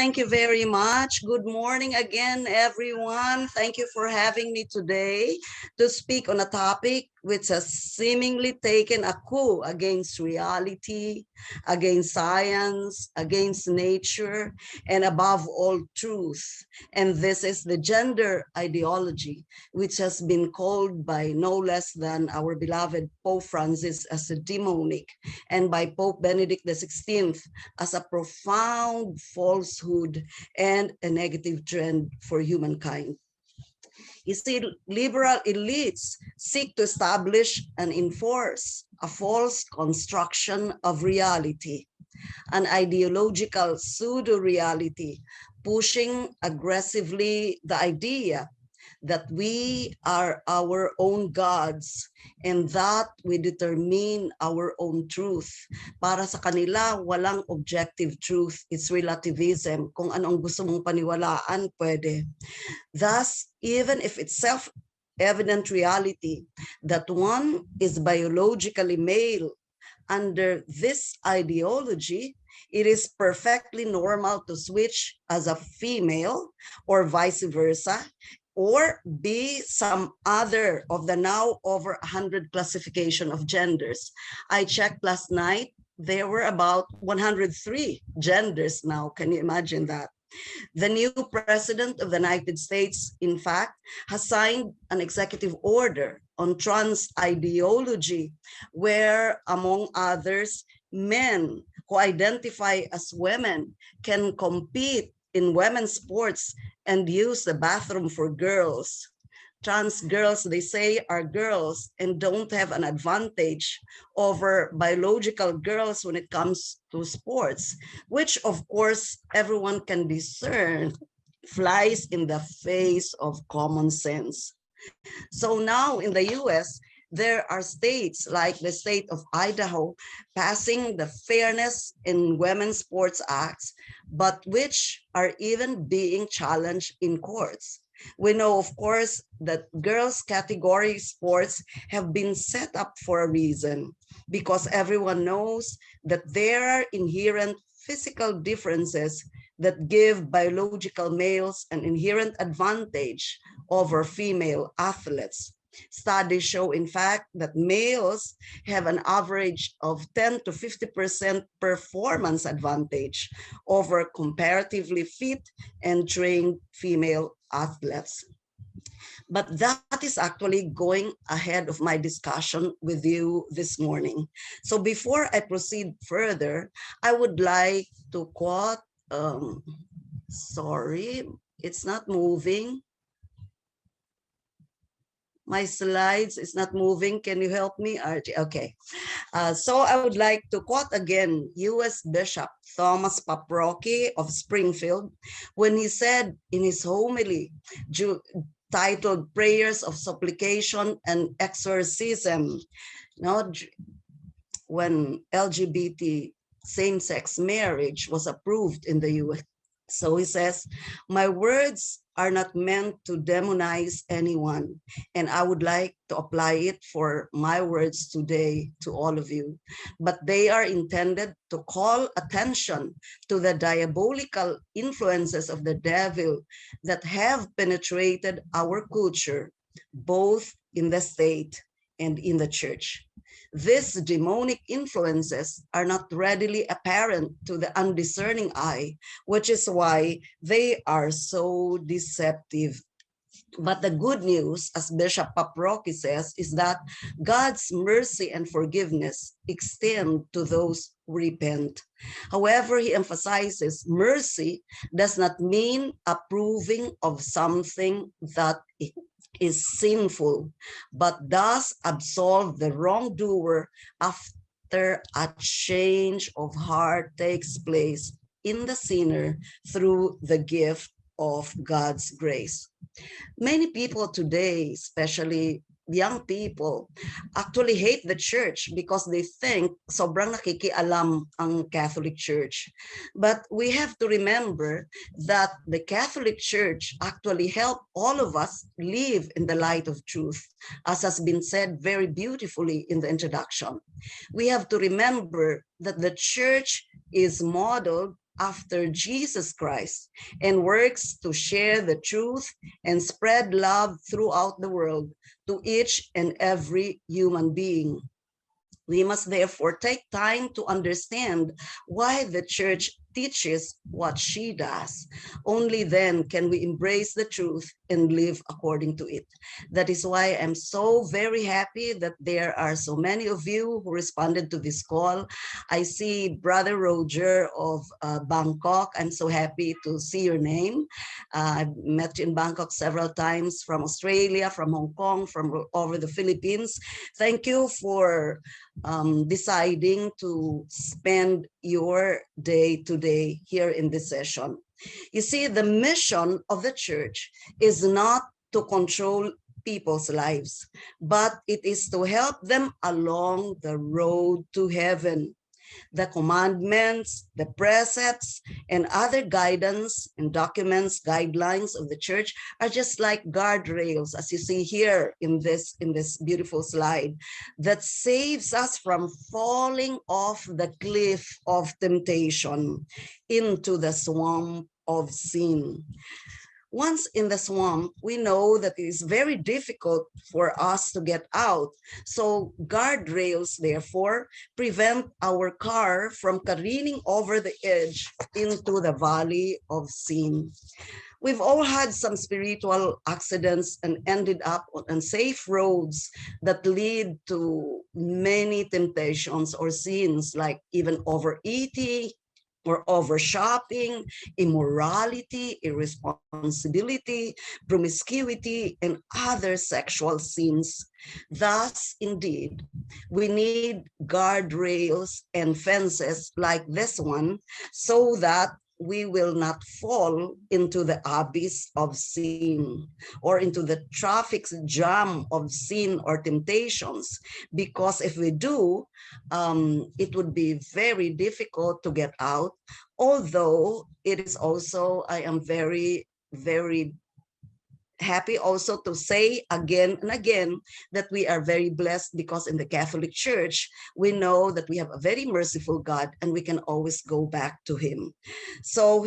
thank you very much. Good morning again, everyone. Thank you for having me today to speak on a topic which has seemingly taken a coup against reality, against science, against nature, and above all, truth. And this is the gender ideology, which has been called by no less than our beloved Pope Francis as a demonic, and by Pope Benedict XVI as a profound falsehood and a negative trend for humankind. You see, liberal elites seek to establish and enforce a false construction of reality, an ideological pseudo-reality, pushing aggressively the idea that we are our own gods and that we determine our own truth. Para sa kanila, walang objective truth. It's relativism. Kung anong gusto mong paniwalaan, pwede. Thus, even if it's self-evident reality that one is biologically male, under this ideology, it is perfectly normal to switch as a female or vice versa, or be some other of the now over 100 classification of genders. I checked last night, there were about 103 genders now. Can you imagine that? The new president of the United States, in fact, has signed an executive order on trans ideology, where, among others, men who identify as women can compete in women's sports and use the bathroom for girls. Trans girls, they say, are girls and don't have an advantage over biological girls when it comes to sports, which of course everyone can discern flies in the face of common sense. So now in the US, there are states like the state of Idaho passing the Fairness in Women's Sports Acts, but which are even being challenged in courts. We know, of course, that girls' category sports have been set up for a reason, because everyone knows that there are inherent physical differences that give biological males an inherent advantage over female athletes. Studies show, in fact, that males have an average of 10 to 50% performance advantage over comparatively fit and trained female athletes. But that is actually going ahead of my discussion with you this morning. So before I proceed further, I would like to quote, sorry, it's not moving. My slides is not moving. Can you help me, RJ? Okay. So I would like to quote again U.S. Bishop Thomas Paprocki of Springfield when he said in his homily titled Prayers of Supplication and Exorcism, when LGBT same-sex marriage was approved in the U.S. So he says, my words are not meant to demonize anyone, and I would like to apply it for my words today to all of you, but they are intended to call attention to the diabolical influences of the devil that have penetrated our culture, both in the state and in the church. These demonic influences are not readily apparent to the undiscerning eye, which is why they are so deceptive. But the good news, as Bishop Paprocki says, is that God's mercy and forgiveness extend to those who repent. However, he emphasizes mercy does not mean approving of something that is sinful, but does absolve the wrongdoer after a change of heart takes place in the sinner through the gift of God's grace. Many people today, especially young people, actually hate the church because they think sobrang nakikialam ang Catholic Church. But we have to remember that the Catholic Church actually helped all of us live in the light of truth, as has been said very beautifully in the introduction. We have to remember that the church is modeled after Jesus Christ and works to share the truth and spread love throughout the world to each and every human being. We must therefore take time to understand why the church teaches what she does. Only then can we embrace the truth and live according to it. That is why I'm so very happy that there are so many of you who responded to this call. I see Brother Roger of Bangkok. I'm so happy to see your name. I've met you in Bangkok several times, from Australia, from Hong Kong, from over the Philippines. Thank you for deciding to spend your day today here in this session. You see, the mission of the church is not to control people's lives, but it is to help them along the road to heaven. The commandments, the precepts, and other guidance and documents, guidelines of the church are just like guardrails, as you see here in this beautiful slide, that saves us from falling off the cliff of temptation into the swamp of sin. Once in the swamp, we know that it is very difficult for us to get out. So guardrails, therefore, prevent our car from careening over the edge into the valley of sin. We've all had some spiritual accidents and ended up on unsafe roads that lead to many temptations or sins, like even overeating, or over shopping, immorality, irresponsibility, promiscuity, and other sexual sins. Thus, indeed, we need guardrails and fences like this one so that we will not fall into the abyss of sin or into the traffic jam of sin or temptations. Because if we do, it would be very difficult to get out. Although it is also, I am very, very happy also to say again and again that we are very blessed, because in the Catholic Church, we know that we have a very merciful God and we can always go back to him. So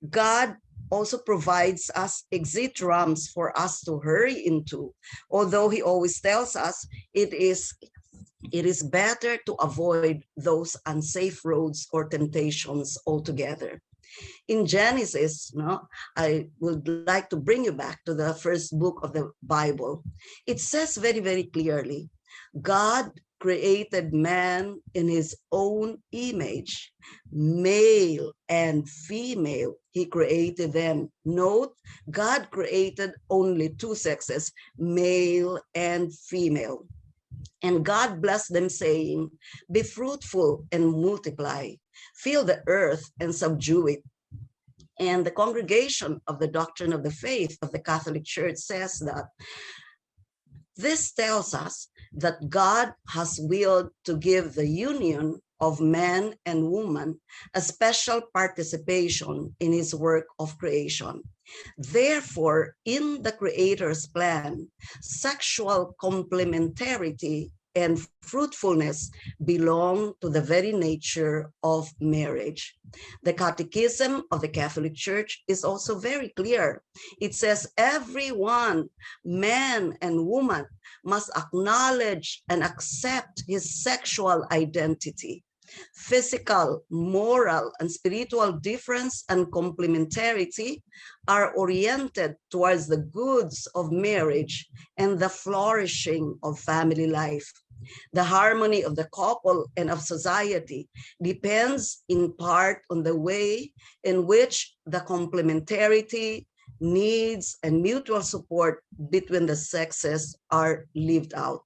God also provides us exit ramps for us to hurry into, although he always tells us it is better to avoid those unsafe roads or temptations altogether. In Genesis, I would like to bring you back to the first book of the Bible. It says very, very clearly, God created man in his own image, male and female, he created them. Note, God created only two sexes, male and female. And God blessed them, saying, be fruitful and multiply, fill the earth and subdue it. And the Congregation of the Doctrine of the Faith of the Catholic Church says that this tells us that God has willed to give the union of man and woman a special participation in his work of creation. Therefore, in the Creator's plan, sexual complementarity and fruitfulness belong to the very nature of marriage. The Catechism of the Catholic Church is also very clear. It says everyone, man and woman, must acknowledge and accept his sexual identity. Physical, moral, and spiritual difference and complementarity are oriented towards the goods of marriage and the flourishing of family life. The harmony of the couple and of society depends in part on the way in which the complementarity, needs, and mutual support between the sexes are lived out.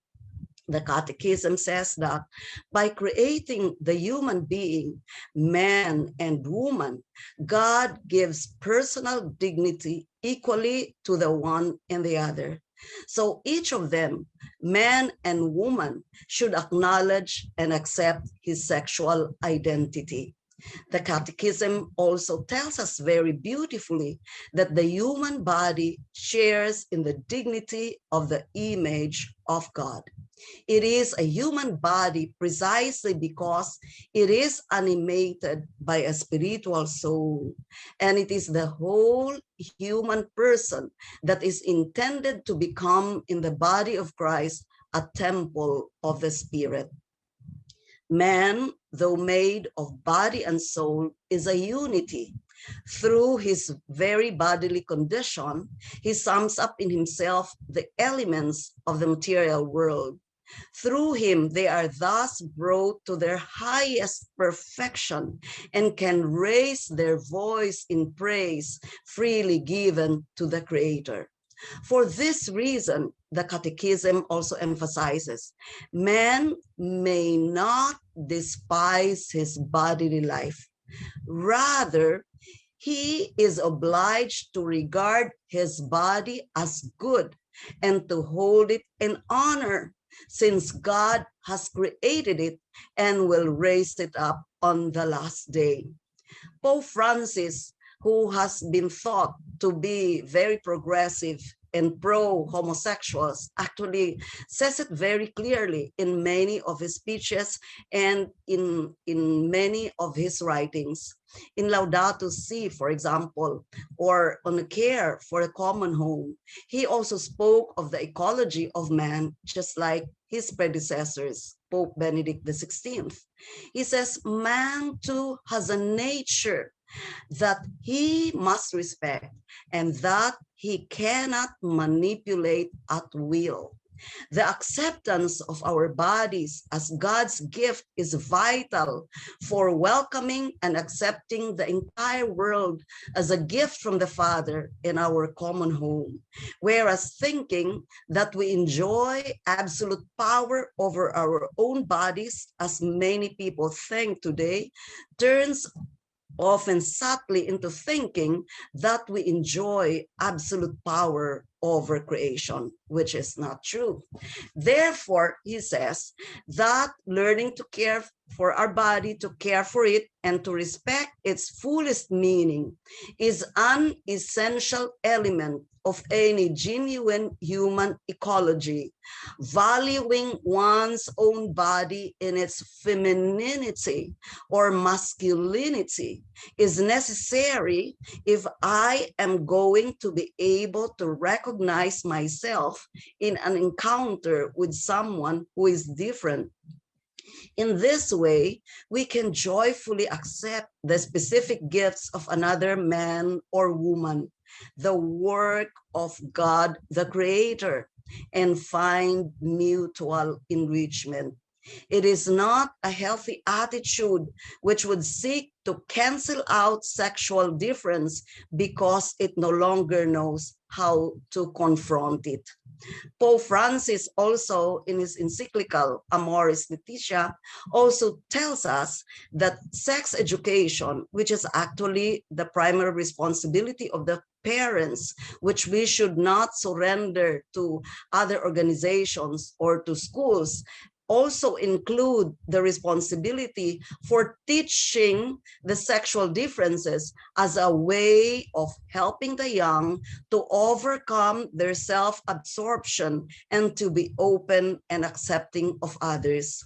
The Catechism says that by creating the human being, man and woman, God gives personal dignity equally to the one and the other. So each of them, man and woman, should acknowledge and accept his sexual identity. The Catechism also tells us very beautifully that the human body shares in the dignity of the image of God. It is a human body precisely because it is animated by a spiritual soul, and it is the whole human person that is intended to become in the body of Christ a temple of the Spirit. Man, though made of body and soul, is a unity. Through his very bodily condition, he sums up in himself the elements of the material world. Through him, they are thus brought to their highest perfection and can raise their voice in praise freely given to the Creator. For this reason, the Catechism also emphasizes, man may not despise his bodily life. Rather, he is obliged to regard his body as good and to hold it in honor, since God has created it and will raise it up on the last day. Pope Francis, who has been thought to be very progressive and pro-homosexuals, actually says it very clearly in many of his speeches and in many of his writings. In Laudato Si, for example, or on Care for a Common Home, he also spoke of the ecology of man, just like his predecessors, Pope Benedict XVI. He says, man too has a nature that he must respect and that he cannot manipulate at will. The acceptance of our bodies as God's gift is vital for welcoming and accepting the entire world as a gift from the Father in our common home. Whereas thinking that we enjoy absolute power over our own bodies, as many people think today, turns often subtly into thinking that we enjoy absolute power over creation, which is not true. Therefore, he says that learning to care for our body, to care for it, and to respect its fullest meaning is an essential element of any genuine human ecology. Valuing one's own body in its femininity or masculinity is necessary if I am going to be able to recognize myself in an encounter with someone who is different. In this way, we can joyfully accept the specific gifts of another man or woman, the work of God, the Creator, and find mutual enrichment. It is not a healthy attitude which would seek to cancel out sexual difference because it no longer knows how to confront it. Pope Francis also in his encyclical Amoris Laetitia also tells us that sex education, which is actually the primary responsibility of the parents, which we should not surrender to other organizations or to schools, also include the responsibility for teaching the sexual differences as a way of helping the young to overcome their self-absorption and to be open and accepting of others.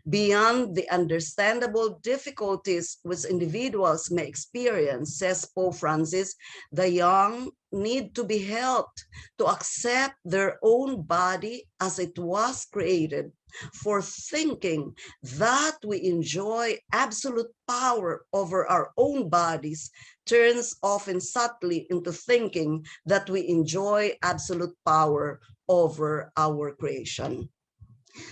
Beyond the understandable difficulties which individuals may experience, says Pope Francis, the young need to be helped to accept their own body as it was created. For thinking that we enjoy absolute power over our own bodies turns often subtly into thinking that we enjoy absolute power over our creation.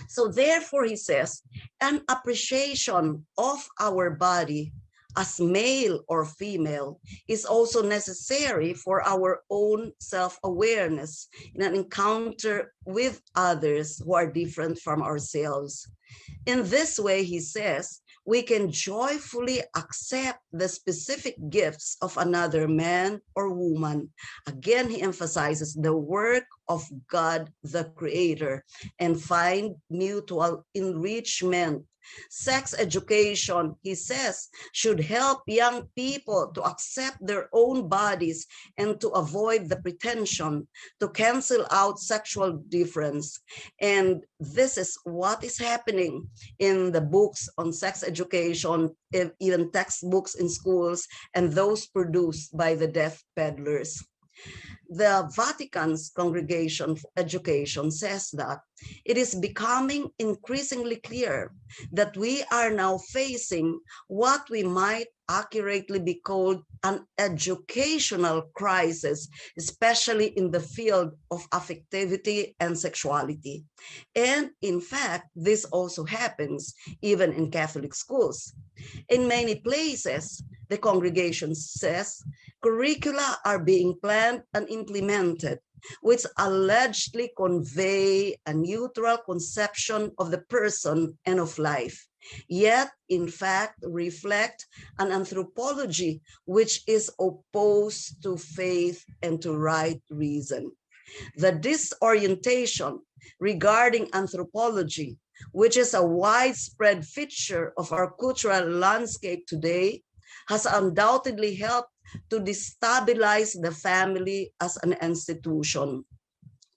So therefore, he says, an appreciation of our body as male or female is also necessary for our own self-awareness in an encounter with others who are different from ourselves. In this way, he says, we can joyfully accept the specific gifts of another man or woman. Again, he emphasizes the work of God, the Creator, and find mutual enrichment Sex education, he says, should help young people to accept their own bodies and to avoid the pretension to cancel out sexual difference. And this is what is happening in the books on sex education, even textbooks in schools, and those produced by the deaf peddlers. The Vatican's Congregation for Education says that it is becoming increasingly clear that we are now facing what we might accurately be called an educational crisis, especially in the field of affectivity and sexuality. And in fact, this also happens even in Catholic schools. In many places, the congregation says curricula are being planned and implemented, which allegedly convey a neutral conception of the person and of life, yet in fact reflect an anthropology which is opposed to faith and to right reason. The disorientation regarding anthropology, which is a widespread feature of our cultural landscape today, has undoubtedly helped to destabilize the family as an institution,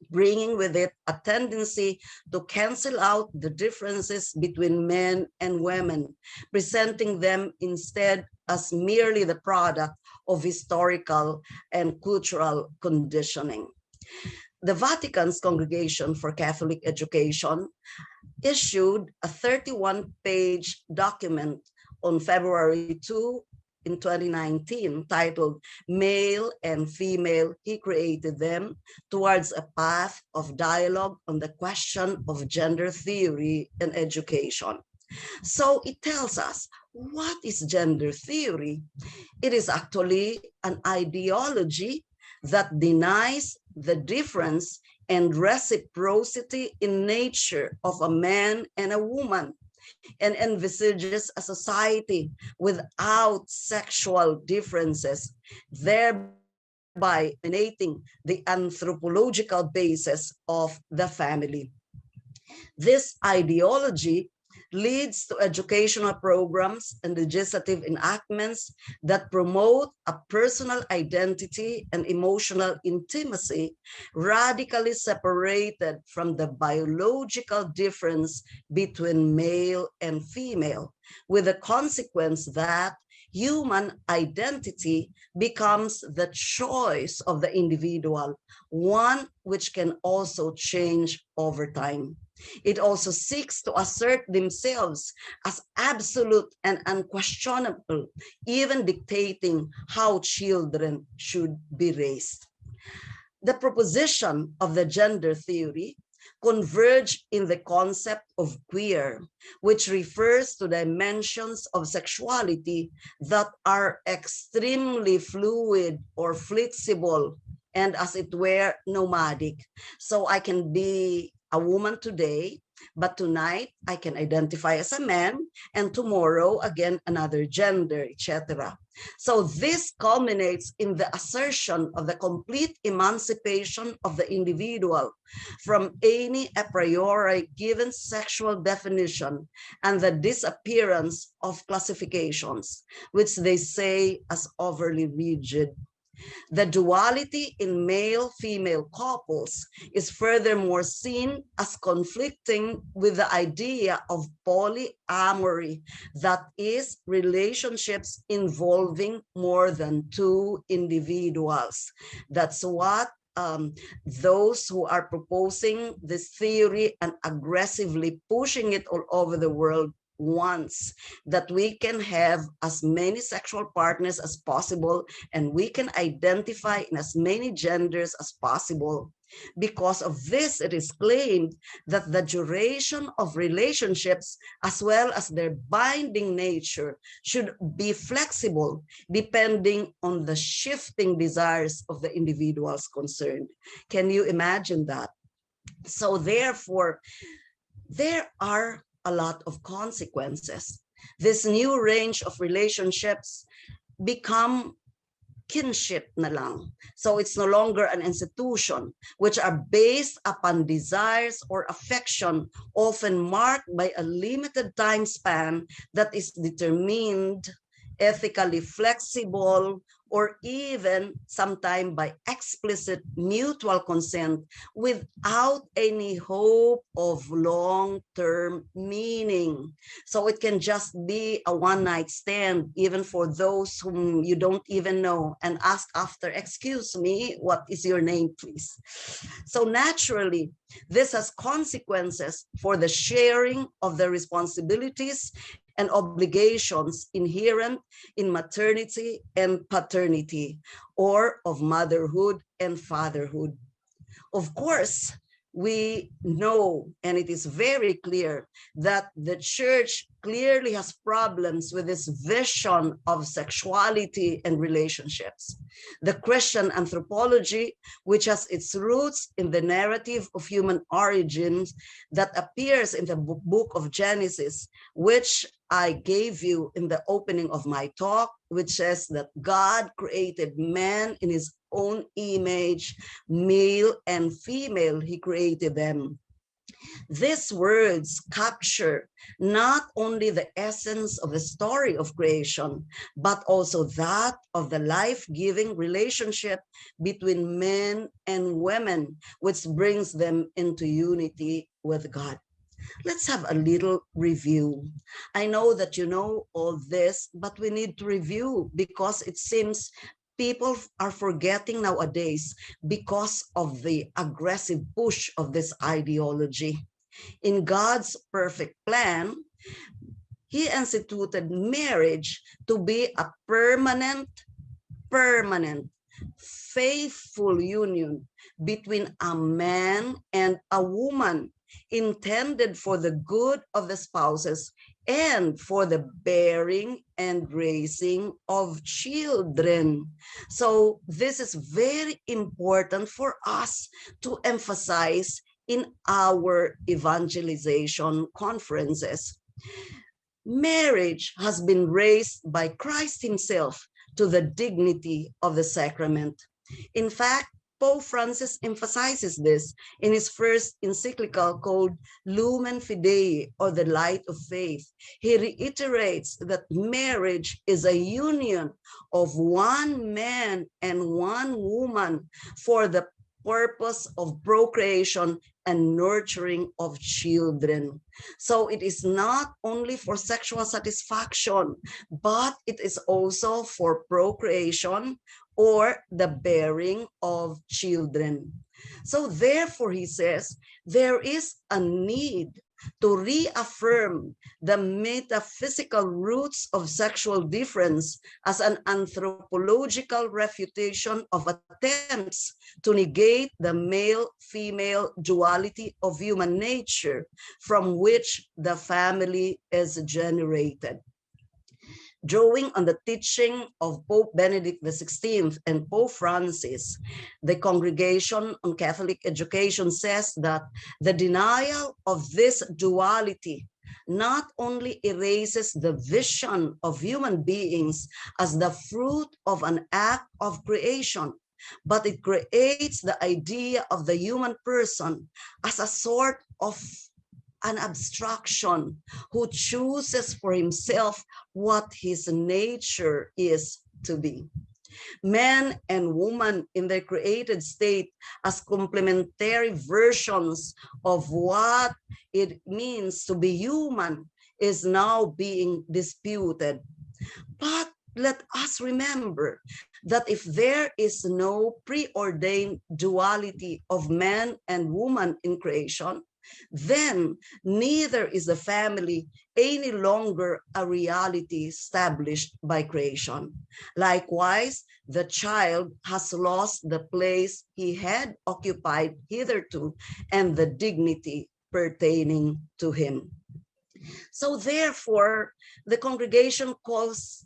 bringing with it a tendency to cancel out the differences between men and women, presenting them instead as merely the product of historical and cultural conditioning. The Vatican's Congregation for Catholic Education issued a 31-page document on February 2 in 2019 titled Male and Female, He Created Them, Towards a Path of Dialogue on the Question of Gender Theory and Education. So it tells us, what is gender theory? It is actually an ideology that denies the difference and reciprocity in nature of a man and a woman, and envisages a society without sexual differences, thereby eliminating the anthropological basis of the family. This ideology leads to educational programs and legislative enactments that promote a personal identity and emotional intimacy radically separated from the biological difference between male and female, with the consequence that human identity becomes the choice of the individual, one which can also change over time. It also seeks to assert themselves as absolute and unquestionable, even dictating how children should be raised. The proposition of the gender theory converge in the concept of queer, which refers to dimensions of sexuality that are extremely fluid or flexible and, as it were, nomadic. So I can be a woman today, but tonight I can identify as a man, and tomorrow again another gender, etc. So this culminates in the assertion of the complete emancipation of the individual from any a priori given sexual definition and the disappearance of classifications, which they say as overly rigid. The duality in male-female couples is furthermore seen as conflicting with the idea of polyamory, that is, relationships involving more than two individuals. That's what those who are proposing this theory and aggressively pushing it all over the world wants, that we can have as many sexual partners as possible and we can identify in as many genders as possible. Because of this, it is claimed that the duration of relationships as well as their binding nature should be flexible depending on the shifting desires of the individuals concerned. Can you imagine that? So therefore, there are a lot of consequences. This new range of relationships become kinship na lang. So it's no longer an institution, which are based upon desires or affection, often marked by a limited time span that is determined, ethically flexible, or even sometimes by explicit mutual consent without any hope of long-term meaning. So it can just be a one-night stand, even for those whom you don't even know, and ask after, excuse me, what is your name, please? So naturally, this has consequences for the sharing of the responsibilities and obligations inherent in maternity and paternity, or of motherhood and fatherhood. Of course, we know, and it is very clear, that the church clearly has problems with this vision of sexuality and relationships. The Christian anthropology, which has its roots in the narrative of human origins that appears in the book of Genesis, which I gave you in the opening of my talk, which says that God created man in his own image, male and female, he created them. These words capture not only the essence of the story of creation, but also that of the life-giving relationship between men and women, which brings them into unity with God. Let's have a little review. I know that you know all this, but we need to review because it seems people are forgetting nowadays because of the aggressive push of this ideology. In God's perfect plan, he instituted marriage to be a permanent, faithful union between a man and a woman, intended for the good of the spouses and for the bearing and raising of children. So this is very important for us to emphasize in our evangelization conferences. Marriage has been raised by Christ himself to the dignity of the sacrament. In fact, Pope Francis emphasizes this in his first encyclical called Lumen Fidei, or the Light of Faith. He reiterates that marriage is a union of one man and one woman for the purpose of procreation and nurturing of children. So it is not only for sexual satisfaction, but it is also for procreation or the bearing of children. So therefore, he says, there is a need to reaffirm the metaphysical roots of sexual difference as an anthropological refutation of attempts to negate the male-female duality of human nature from which the family is generated. Drawing on the teaching of Pope Benedict XVI and Pope Francis, the Congregation on Catholic Education says that the denial of this duality not only erases the vision of human beings as the fruit of an act of creation, but it creates the idea of the human person as a sort of an abstraction who chooses for himself what his nature is to be. Man and woman in their created state as complementary versions of what it means to be human is now being disputed. But let us remember that if there is no preordained duality of man and woman in creation, then neither is the family any longer a reality established by creation. Likewise, the child has lost the place he had occupied hitherto and the dignity pertaining to him. So therefore, the congregation calls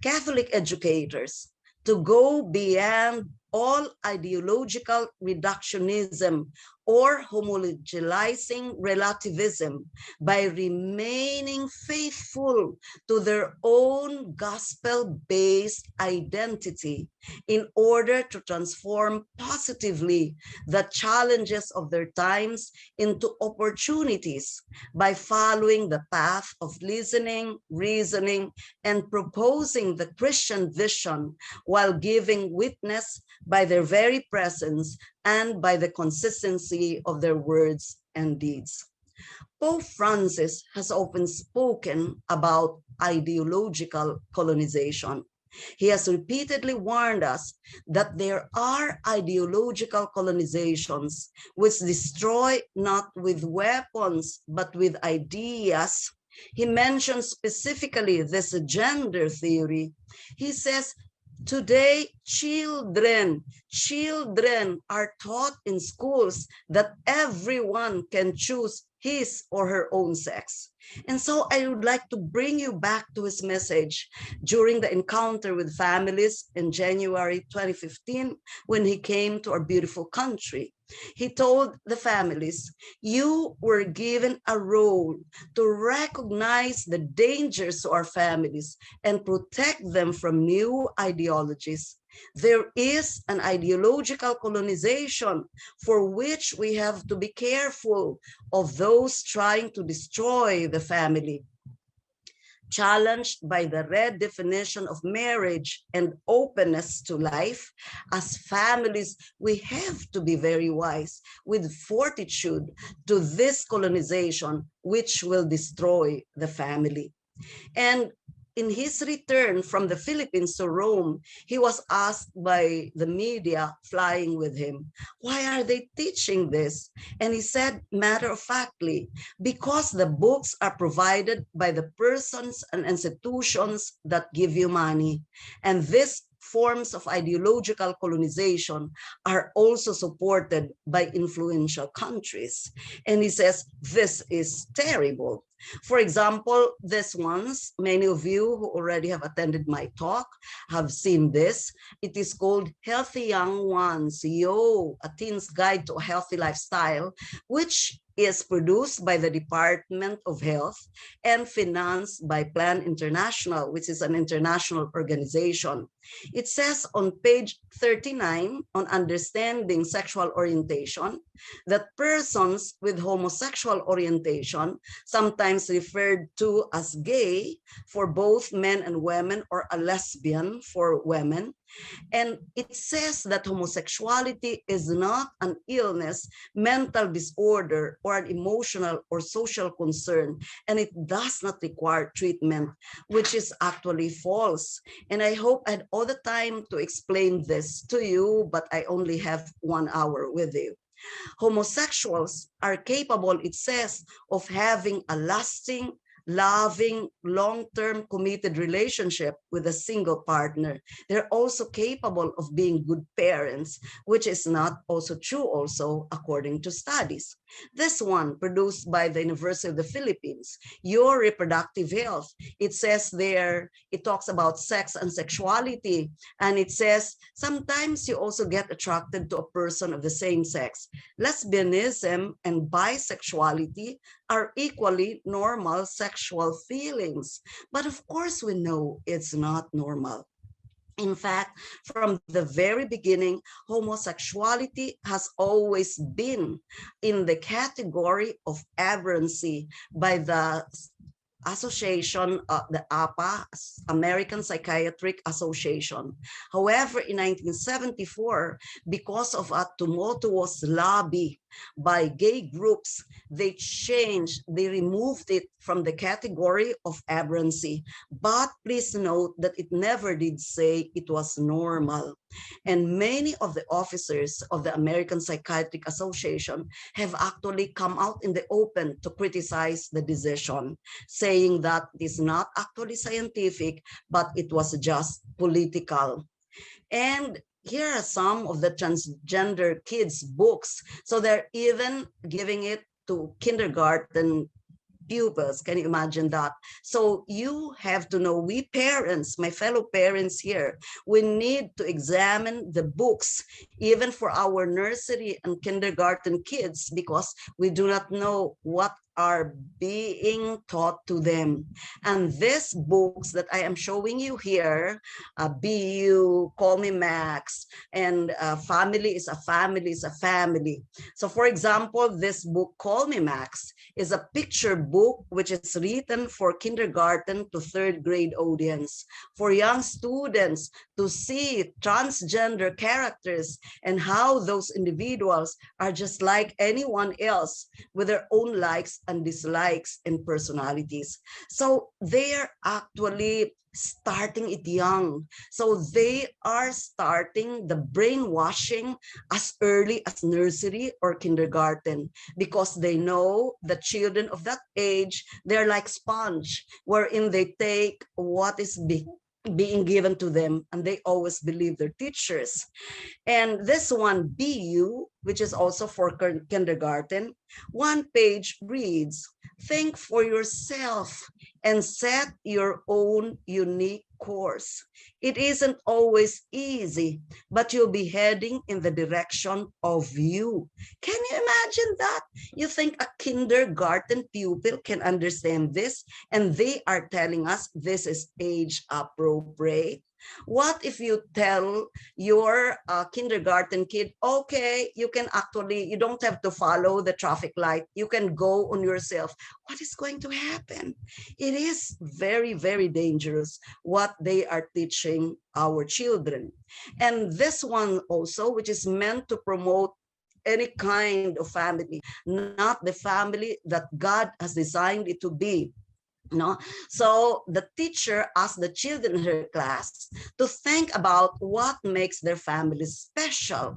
Catholic educators to go beyond all ideological reductionism or homologizing relativism by remaining faithful to their own gospel-based identity in order to transform positively the challenges of their times into opportunities by following the path of listening, reasoning, and proposing the Christian vision while giving witness by their very presence and by the consistency of their words and deeds. Pope Francis has often spoken about ideological colonization. He has repeatedly warned us that there are ideological colonizations which destroy not with weapons, but with ideas. He mentions specifically this gender theory. He says, today, children are taught in schools that everyone can choose his or her own sex. And so I would like to bring you back to his message during the encounter with families in January 2015 when he came to our beautiful country. He told the families, you were given a role to recognize the dangers to our families and protect them from new ideologies. There is an ideological colonization for which we have to be careful of those trying to destroy the family. Challenged by the red definition of marriage and openness to life, as families, we have to be very wise with fortitude to this colonization, which will destroy the family. And in his return from the Philippines to Rome, he was asked by the media flying with him, why are they teaching this? And he said, matter of factly, because the books are provided by the persons and institutions that give you money. And these forms of ideological colonization are also supported by influential countries. And he says, this is terrible. For example, this ones, many of you who already have attended my talk have seen this. It is called Healthy Young Ones, a Teen's Guide to a Healthy Lifestyle, which is produced by the Department of Health and financed by Plan International, which is an international organization. It says on page 39 on understanding sexual orientation that persons with homosexual orientation, sometimes referred to as gay for both men and women or a lesbian for women, and it says that homosexuality is not an illness, mental disorder, or an emotional or social concern, and it does not require treatment, which is actually false. And I hope I had all the time to explain this to you, but I only have 1 hour with you. Homosexuals are capable, it says, of having a lasting, loving, long-term committed relationship with a single partner. They're also capable of being good parents, which is not also true also according to studies. This one produced by the University of the Philippines, Your Reproductive Health. It says there, it talks about sex and sexuality, and it says sometimes you also get attracted to a person of the same sex. Lesbianism and bisexuality are equally normal sexual feelings. But of course, we know it's not normal. In fact, from the very beginning, homosexuality has always been in the category of aberrancy by the association, the APA, American Psychiatric Association. However, in 1974, because of a tumultuous lobby by gay groups, they removed it from the category of aberrancy. But please note that it never did say it was normal. And many of the officers of the American Psychiatric Association have actually come out in the open to criticize the decision, saying that it is not actually scientific, but it was just political. And here are some of the transgender kids' books. So they're even giving it to kindergarten pupils. Can you imagine that? So you have to know, we parents, my fellow parents here, we need to examine the books, even for our nursery and kindergarten kids, because we do not know what are being taught to them. And these books that I am showing you here, BU, Call Me Max, and Family is a Family is a Family. So for example, this book, Call Me Max, is a picture book which is written for kindergarten to third grade audience, for young students to see transgender characters and how those individuals are just like anyone else with their own likes and dislikes and personalities. So they're actually starting it young. So they are starting the brainwashing as early as nursery or kindergarten, because they know the children of that age, they're like sponge, wherein they take what is being given to them, and they always believe their teachers. And this one, BU, which is also for kindergarten, one page reads, think for yourself and set your own unique course. It isn't always easy, but you'll be heading in the direction of you. Can you imagine that? You think a kindergarten pupil can understand this, and they are telling us this is age appropriate? What if you tell your kindergarten kid, okay, you can actually, you don't have to follow the traffic light, you can go on yourself? What is going to happen? It is very, very dangerous what they are teaching our children. And this one also, which is meant to promote any kind of family, not the family that God has designed it to be. No, so the teacher asked the children in her class to think about what makes their family special.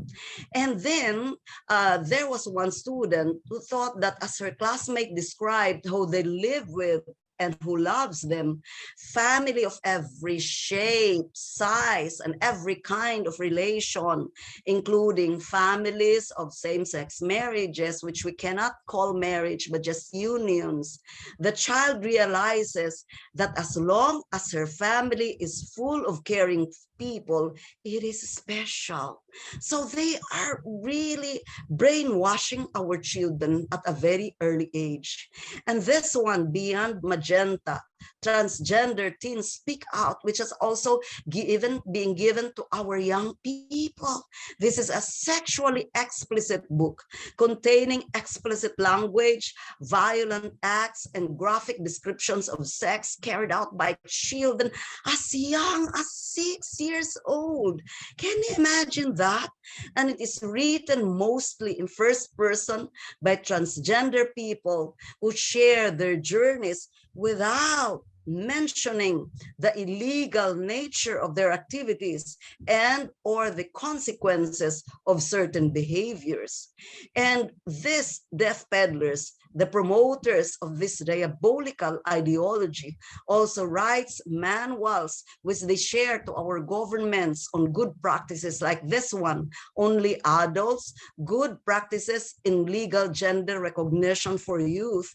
And then there was one student who thought that as her classmate described how they live with and who loves them, family of every shape, size, and every kind of relation, including families of same-sex marriages, which we cannot call marriage, but just unions. The child realizes that as long as her family is full of caring people, it is special. So they are really brainwashing our children at a very early age. And this one, Beyond Magenta, transgender teens speak out, which is also being given to our young people. This is a sexually explicit book containing explicit language, violent acts, and graphic descriptions of sex carried out by children as young as 6 years old. Can you imagine that? And it is written mostly in first person by transgender people who share their journeys without mentioning the illegal nature of their activities and or the consequences of certain behaviors. And these death peddlers, the promoters of this diabolical ideology, also writes manuals which they share to our governments on good practices like this one, Only Adults, Good Practices in Legal Gender Recognition for Youth,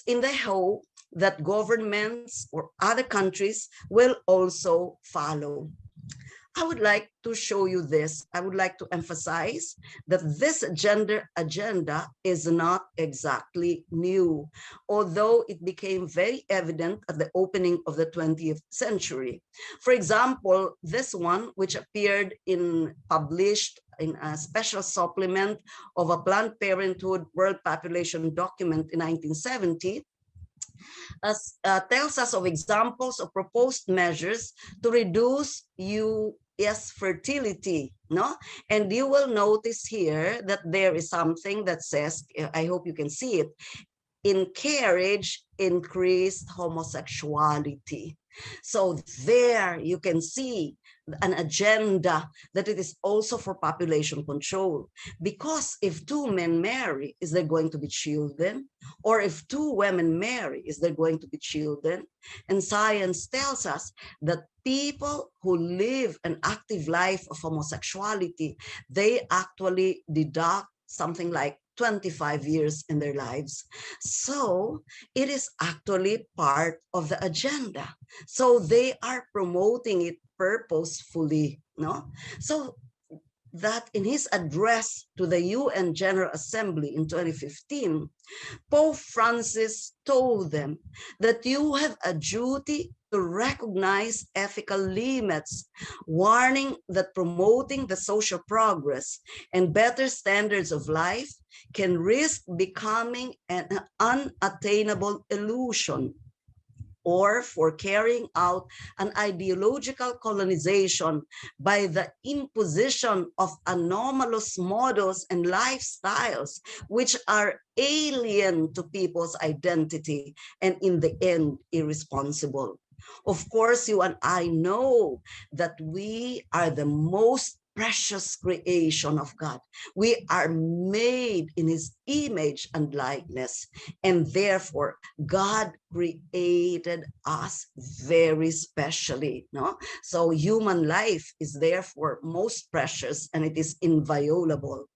in the hope that governments or other countries will also follow. I would like to show you this. I would like to emphasize that this gender agenda is not exactly new, although it became very evident at the opening of the 20th century. For example, this one, which appeared published in a special supplement of a Planned Parenthood World Population document in 1970, tells us of examples of proposed measures to reduce U.S. fertility, no? And you will notice here that there is something that says, I hope you can see it, encourage increased homosexuality. So there you can see an agenda that it is also for population control. Because if two men marry, is there going to be children? Or if two women marry, is there going to be children? And science tells us that people who live an active life of homosexuality, they actually deduct something like 25 years in their lives. So it is actually part of the agenda. So they are promoting it purposefully, no? So that in his address to the UN General Assembly in 2015, Pope Francis told them that you have a duty to recognize ethical limits, warning that promoting the social progress and better standards of life can risk becoming an unattainable illusion, or for carrying out an ideological colonization by the imposition of anomalous models and lifestyles which are alien to people's identity and in the end irresponsible. Of course, you and I know that we are the most precious creation of God. We are made in his image and likeness, and therefore God created us very specially, no? So human life is therefore most precious and it is inviolable.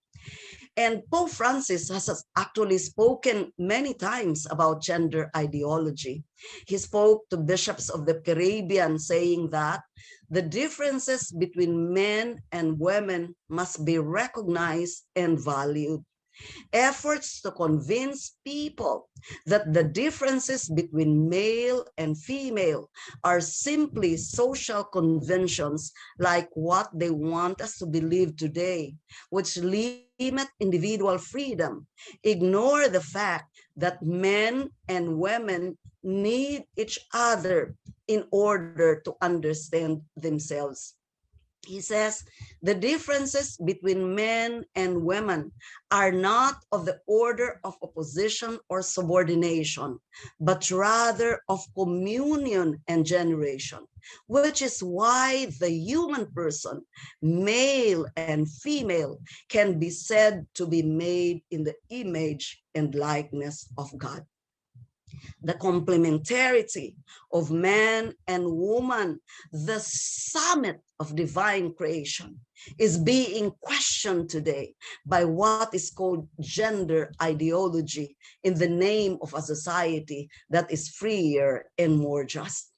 And Pope Francis has actually spoken many times about gender ideology. He spoke to bishops of the Caribbean saying that the differences between men and women must be recognized and valued. Efforts to convince people that the differences between male and female are simply social conventions like what they want us to believe today, which limit individual freedom, ignore the fact that men and women need each other in order to understand themselves. He says the differences between men and women are not of the order of opposition or subordination, but rather of communion and generation, which is why the human person, male and female, can be said to be made in the image and likeness of God. The complementarity of man and woman, the summit of divine creation, is being questioned today by what is called gender ideology in the name of a society that is freer and more just.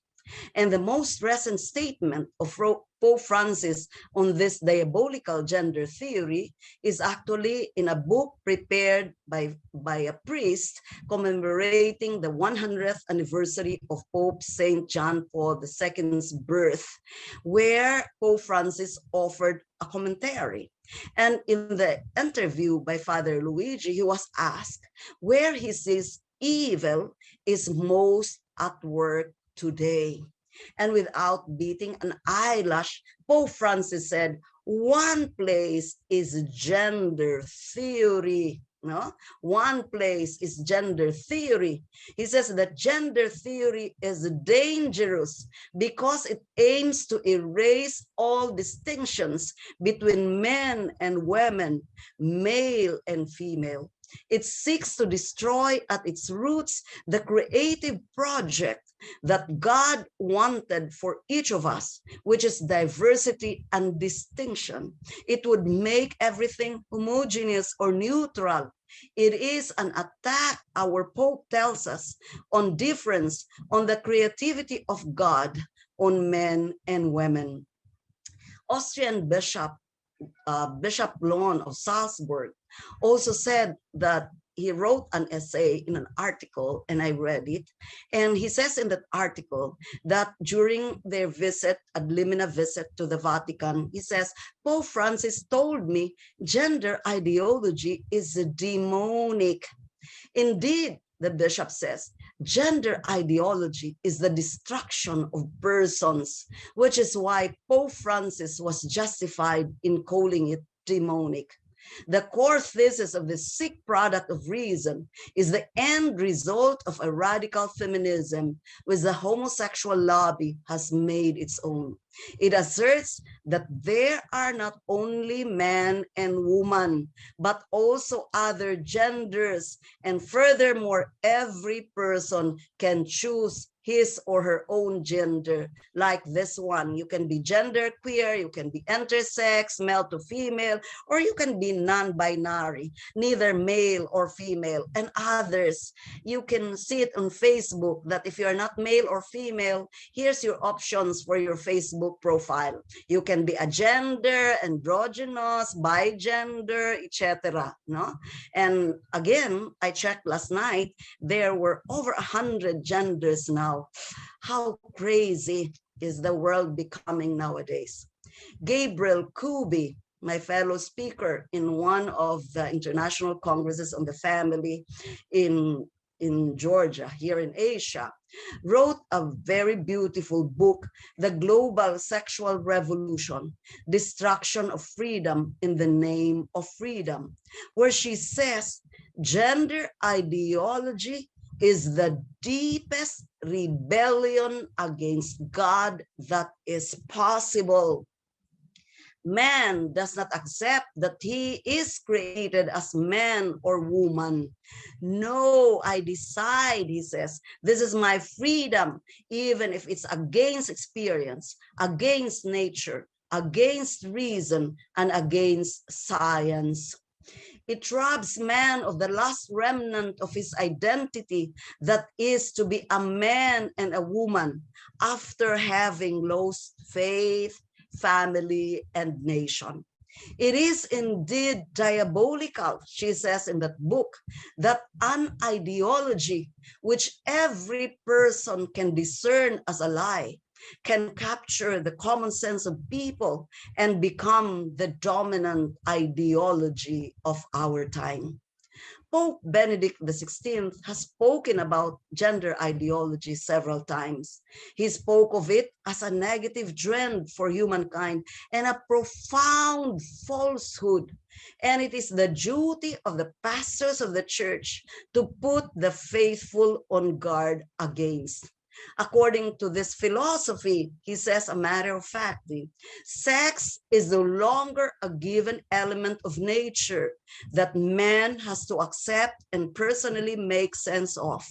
And the most recent statement of Pope Francis on this diabolical gender theory is actually in a book prepared by a priest commemorating the 100th anniversary of Pope St. John Paul II's birth, where Pope Francis offered a commentary. And in the interview by Father Luigi, he was asked where he sees evil is most at work today. And without beating an eyelash, Pope Francis said, one place is gender theory. No, one place is gender theory. He says that gender theory is dangerous because it aims to erase all distinctions between men and women, male and female. It seeks to destroy at its roots the creative project that God wanted for each of us, which is diversity and distinction. It would make everything homogeneous or neutral. It is an attack, our Pope tells us, on difference, on the creativity of God, on men and women. Austrian Bishop Lon of Salzburg also said that he wrote an essay in an article, and I read it. And he says in that article that during their visit, ad limina visit to the Vatican, he says, Pope Francis told me gender ideology is demonic. Indeed, the bishop says, gender ideology is the destruction of persons, which is why Pope Francis was justified in calling it demonic. The core thesis of the sick product of reason is the end result of a radical feminism, which the homosexual lobby has made its own. It asserts that there are not only man and woman, but also other genders, and furthermore, every person can choose his or her own gender. Like this one, you can be gender queer, you can be intersex, male to female, or you can be non-binary, neither male or female. And others, you can see it on Facebook that if you're not male or female, here's your options for your Facebook profile. You can be a gender, androgynous, bigender, etc. No? And again, I checked last night, there were over 100 genders now. How crazy is the world becoming nowadays? Gabriel Kubi, my fellow speaker in one of the international congresses on the family in Georgia, here in Asia, wrote a very beautiful book, The Global Sexual Revolution, Destruction of Freedom in the Name of Freedom, where she says gender ideology is the deepest rebellion against God that is possible. Man does not accept that he is created as man or woman. No, I decide, he says, this is my freedom, even if it's against experience, against nature, against reason, and against science. It robs man of the last remnant of his identity, that is to be a man and a woman, after having lost faith, family, and nation. It is indeed diabolical, she says in that book, that an ideology which every person can discern as a lie can capture the common sense of people and become the dominant ideology of our time. Pope Benedict XVI has spoken about gender ideology several times. He spoke of it as a negative trend for humankind and a profound falsehood. And it is the duty of the pastors of the church to put the faithful on guard against. According to this philosophy, he says, a matter of fact, sex is no longer a given element of nature that man has to accept and personally make sense of.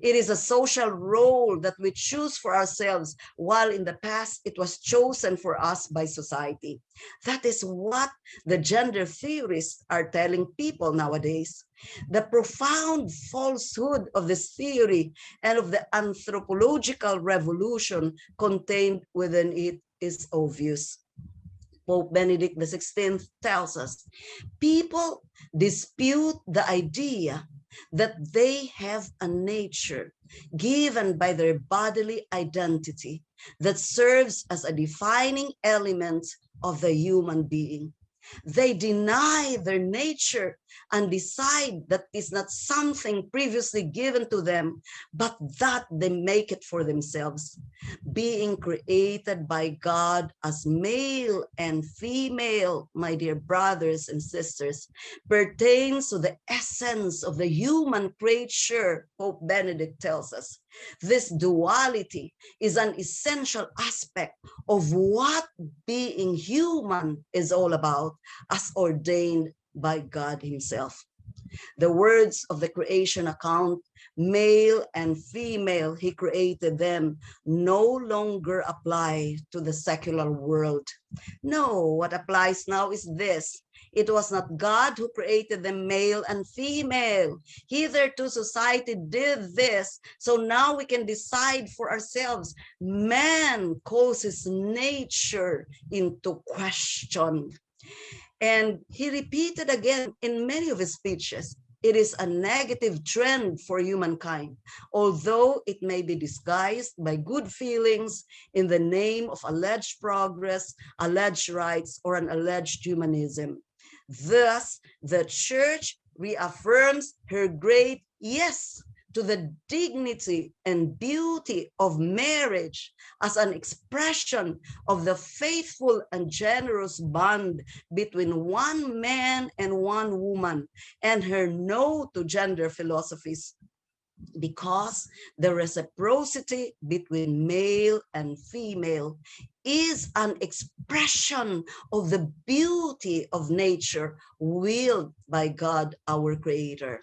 It is a social role that we choose for ourselves, while in the past it was chosen for us by society. That is what the gender theorists are telling people nowadays. The profound falsehood of this theory and of the anthropological revolution contained within it is obvious. Pope Benedict XVI tells us, people dispute the idea that they have a nature given by their bodily identity that serves as a defining element of the human being. They deny their nature and decide that it's not something previously given to them, but that they make it for themselves. Being created by God as male and female, my dear brothers and sisters, pertains to the essence of the human creature, Pope Benedict tells us. This duality is an essential aspect of what being human is all about, as ordained by God himself. The words of the creation account, male and female, he created them, no longer apply to the secular world. No, what applies now is this. It was not God who created them male and female. Hitherto society did this, so now we can decide for ourselves. Man calls his nature into question. And he repeated again in many of his speeches, it is a negative trend for humankind, although it may be disguised by good feelings in the name of alleged progress, alleged rights, or an alleged humanism. Thus, the church reaffirms her great yes to the dignity and beauty of marriage as an expression of the faithful and generous bond between one man and one woman, and her no to gender philosophies, because the reciprocity between male and female is an expression of the beauty of nature willed by God, our Creator.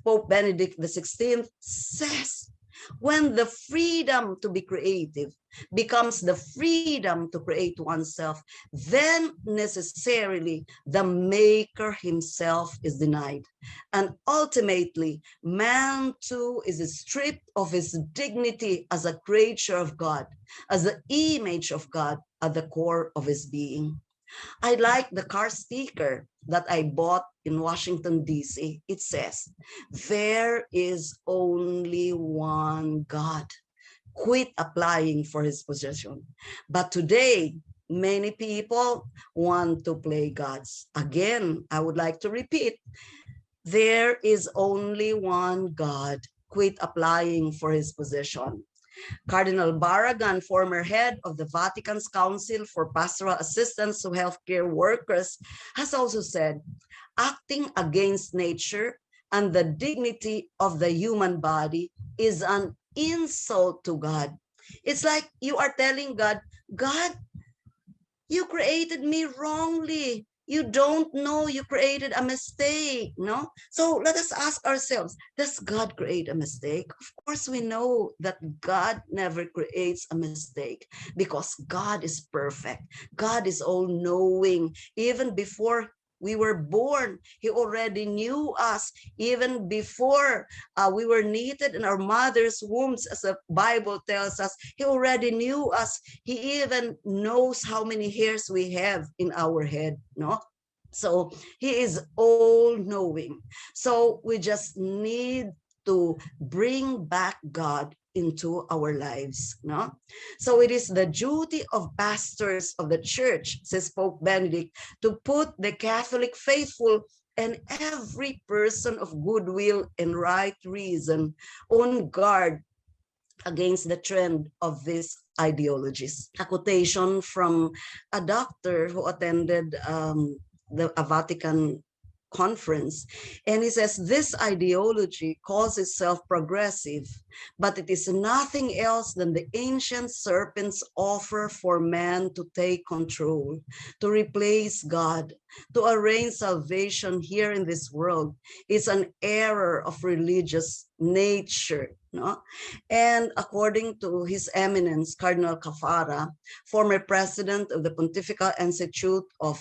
Pope Benedict XVI says When the freedom to be creative becomes the freedom to create oneself, then necessarily the maker himself is denied. And ultimately, man too is stripped of his dignity as a creature of God, as the image of God at the core of his being. I like the car sticker that I bought in Washington, D.C. It says, there is only one God. Quit applying for his possession. But today, many people want to play gods. Again, I would like to repeat, there is only one God. Quit applying for his possession. Cardinal Barragan, former head of the Vatican's Council for Pastoral Assistance to Healthcare Workers, has also said, acting against nature and the dignity of the human body is an insult to God. It's like you are telling God, God, you created me wrongly. You don't know you created a mistake, no? So let us ask ourselves, does God create a mistake? Of course, we know that God never creates a mistake because God is perfect. God is all-knowing. Even before we were born, he already knew us. Even before we were knitted in our mother's wombs, as the Bible tells us, he already knew us. He even knows how many hairs we have in our head, no? So he is all knowing. So we just need to bring back God into our lives, no? So it is the duty of pastors of the church, says Pope Benedict, to put the Catholic faithful and every person of goodwill and right reason on guard against the trend of these ideologies. A quotation from a doctor who attended a Vatican conference, and he says, this ideology calls itself progressive, but it is nothing else than the ancient serpent's offer for man to take control, to replace God, to arrange salvation here in this world. It's an error of religious nature, no? And according to His Eminence Cardinal Cafara, former president of the Pontifical Institute of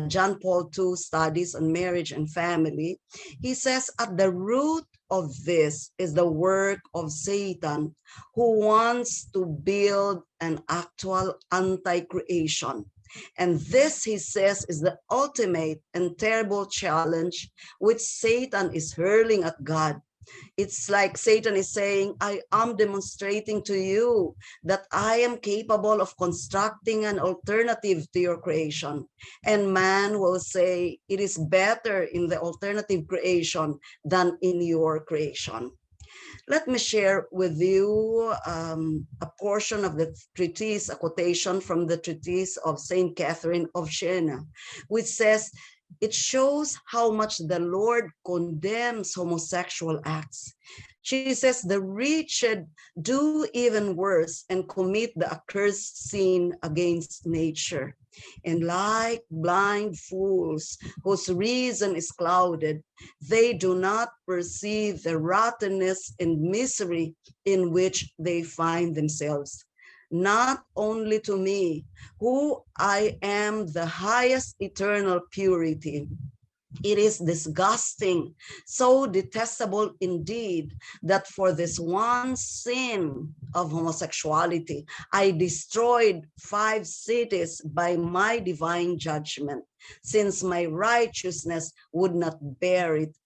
John Paul II Studies on Marriage and Family, he says, at the root of this is the work of Satan, who wants to build an actual anti-creation. And this, he says, is the ultimate and terrible challenge which Satan is hurling at God. It's like Satan is saying, I am demonstrating to you that I am capable of constructing an alternative to your creation. And man will say, it is better in the alternative creation than in your creation. Let me share with you a portion of the treatise, a quotation from the treatise of Saint Catherine of Siena, which says, it shows how much the Lord condemns homosexual acts. She says, the wretched do even worse and commit the accursed sin against nature. And like blind fools whose reason is clouded, they do not perceive the rottenness and misery in which they find themselves. Not only to me, who I am the highest eternal purity. It is disgusting, so detestable indeed, that for this one sin of homosexuality, I destroyed 5 cities by my divine judgment, since my righteousness would not bear it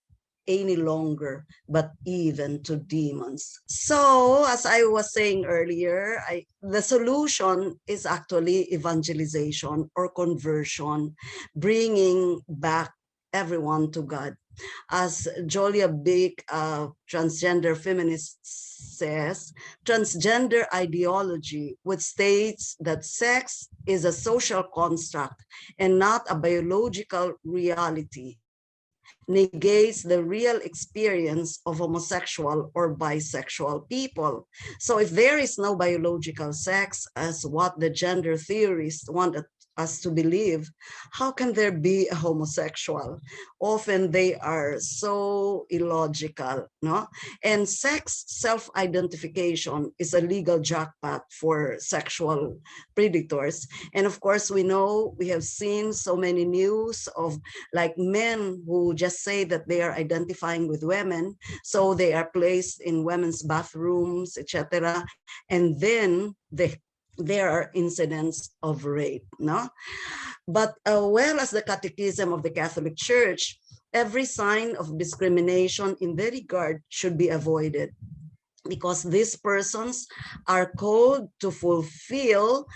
any longer, but even to demons. So, as I was saying earlier, the solution is actually evangelization or conversion, bringing back everyone to God. As Julia Bick, transgender feminist, says, transgender ideology, which states that sex is a social construct and not a biological reality, negates the real experience of homosexual or bisexual people. So if there is no biological sex, as what the gender theorists want us to believe, how can there be a homosexual? Often they are so illogical, no? And sex self-identification is a legal jackpot for sexual predators. And of course, we have seen so many news of like men who just say that they are identifying with women, so they are placed in women's bathrooms, etc. And then there are incidents of rape, no? But well, as the Catechism of the Catholic Church, every sign of discrimination in that regard should be avoided, because these persons are called to fulfill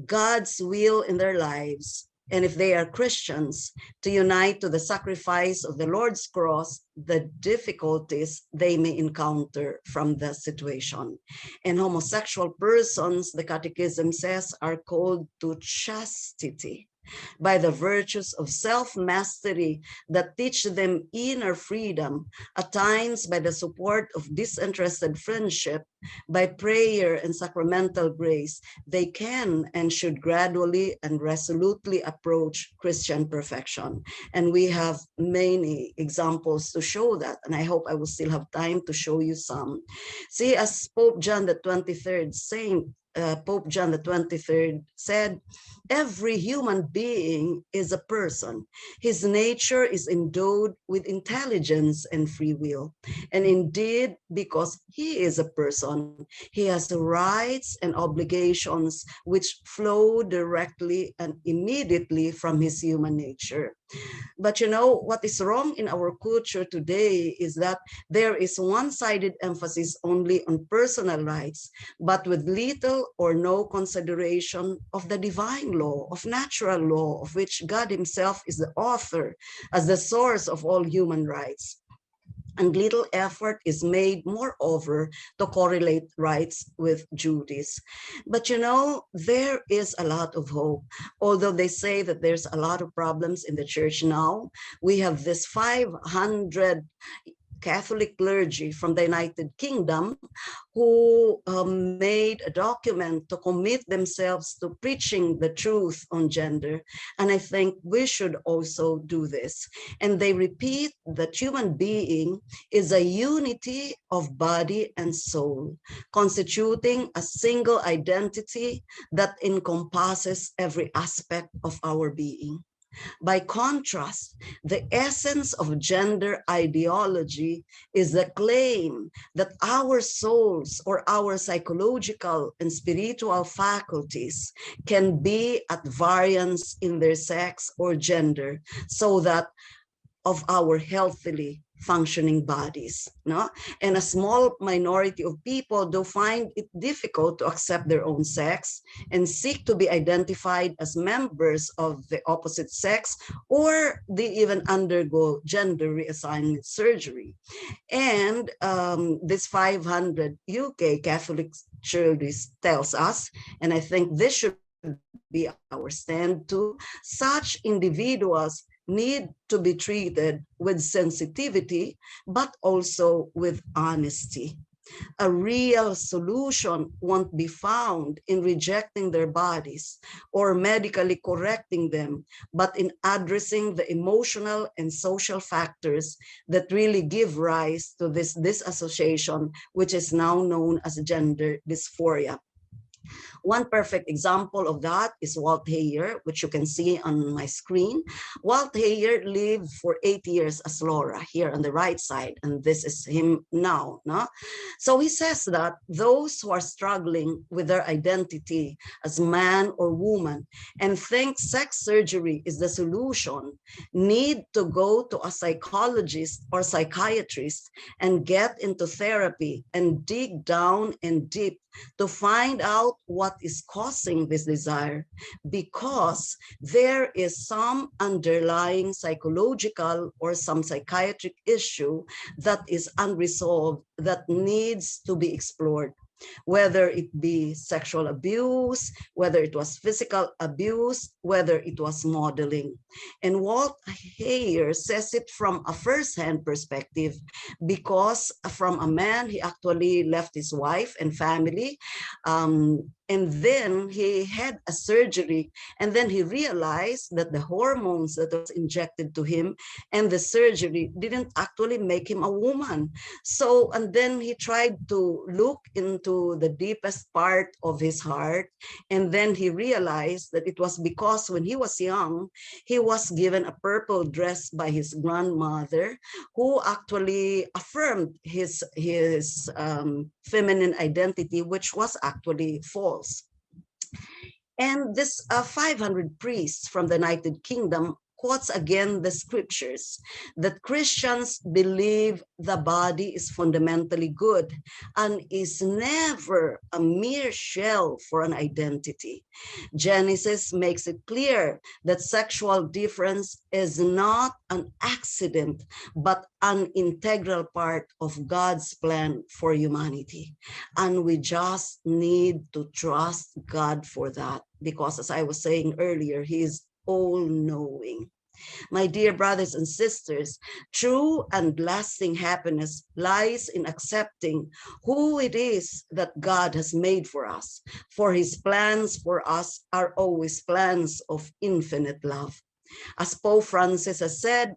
God's will in their lives. And if they are Christians, to unite to the sacrifice of the Lord's cross, the difficulties they may encounter from the situation. And homosexual persons, the Catechism says, are called to chastity by the virtues of self-mastery that teach them inner freedom, at times by the support of disinterested friendship, by prayer and sacramental grace, they can and should gradually and resolutely approach Christian perfection. And we have many examples to show that, and I hope I will still have time to show you some. See, as Pope John the 23rd Pope John the 23rd said, every human being is a person. His nature is endowed with intelligence and free will. And indeed, because he is a person, he has rights and obligations which flow directly and immediately from his human nature. But what is wrong in our culture today is that there is one-sided emphasis only on personal rights, but with little or no consideration of the divine law, of natural law, of which God himself is the author, as the source of all human rights. And little effort is made, moreover, to correlate rights with duties. But there is a lot of hope. Although they say that there's a lot of problems in the church now, we have this 500 Catholic clergy from the United Kingdom who made a document to commit themselves to preaching the truth on gender. And I think we should also do this. And they repeat that human being is a unity of body and soul, constituting a single identity that encompasses every aspect of our being. By contrast, the essence of gender ideology is the claim that our souls or our psychological and spiritual faculties can be at variance in their sex or gender, so that of our healthily functioning bodies, no? And a small minority of people do find it difficult to accept their own sex and seek to be identified as members of the opposite sex, or they even undergo gender reassignment surgery. And this 500 UK Catholic churches tells us, and I think this should be our stand too, such individuals need to be treated with sensitivity, but also with honesty. A real solution won't be found in rejecting their bodies or medically correcting them, but in addressing the emotional and social factors that really give rise to this disassociation, which is now known as gender dysphoria. One perfect example of that is Walt Heyer, which you can see on my screen. Walt Heyer lived for 8 years as Laura here on the right side, and this is him now. No? So he says that those who are struggling with their identity as man or woman and think sex surgery is the solution need to go to a psychologist or psychiatrist and get into therapy and dig down and deep to find out what is causing this desire, because there is some underlying psychological or some psychiatric issue that is unresolved that needs to be explored. whether it be sexual abuse, whether it was physical abuse, whether it was modeling. And Walt Hayer says it from a first-hand perspective, because from a man, he actually left his wife and family, and then he had a surgery, and then he realized that the hormones that was injected to him and the surgery didn't actually make him a woman. So, and then he tried to look into the deepest part of his heart, and then he realized that it was because when he was young, he was given a purple dress by his grandmother, who actually affirmed his feminine identity, which was actually false. And this 500 priests from the United Kingdom quotes again the scriptures that Christians believe the body is fundamentally good and is never a mere shell for an identity. Genesis makes it clear that sexual difference is not an accident, but an integral part of God's plan for humanity. And we just need to trust God for that, because as I was saying earlier, He is all-knowing. My dear brothers and sisters, true and lasting happiness lies in accepting who it is that God has made for us, for His plans for us are always plans of infinite love. As Pope Francis has said,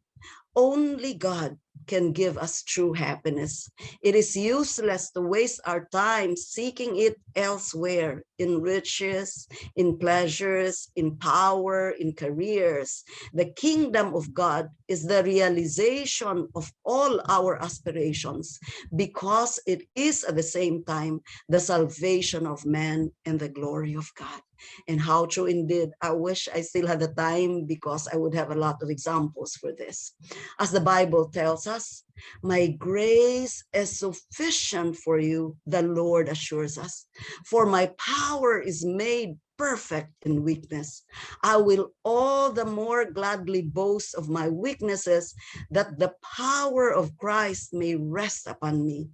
only God can give us true happiness. It is useless to waste our time seeking it elsewhere, in riches, in pleasures, in power, in careers. The kingdom of God is the realization of all our aspirations, because it is at the same time the salvation of man and the glory of God. And how true indeed. I wish I still had the time, because I would have a lot of examples for this. As the Bible tells us, my grace is sufficient for you, the Lord assures us. For my power is made perfect in weakness. I will all the more gladly boast of my weaknesses, that the power of Christ may rest upon me.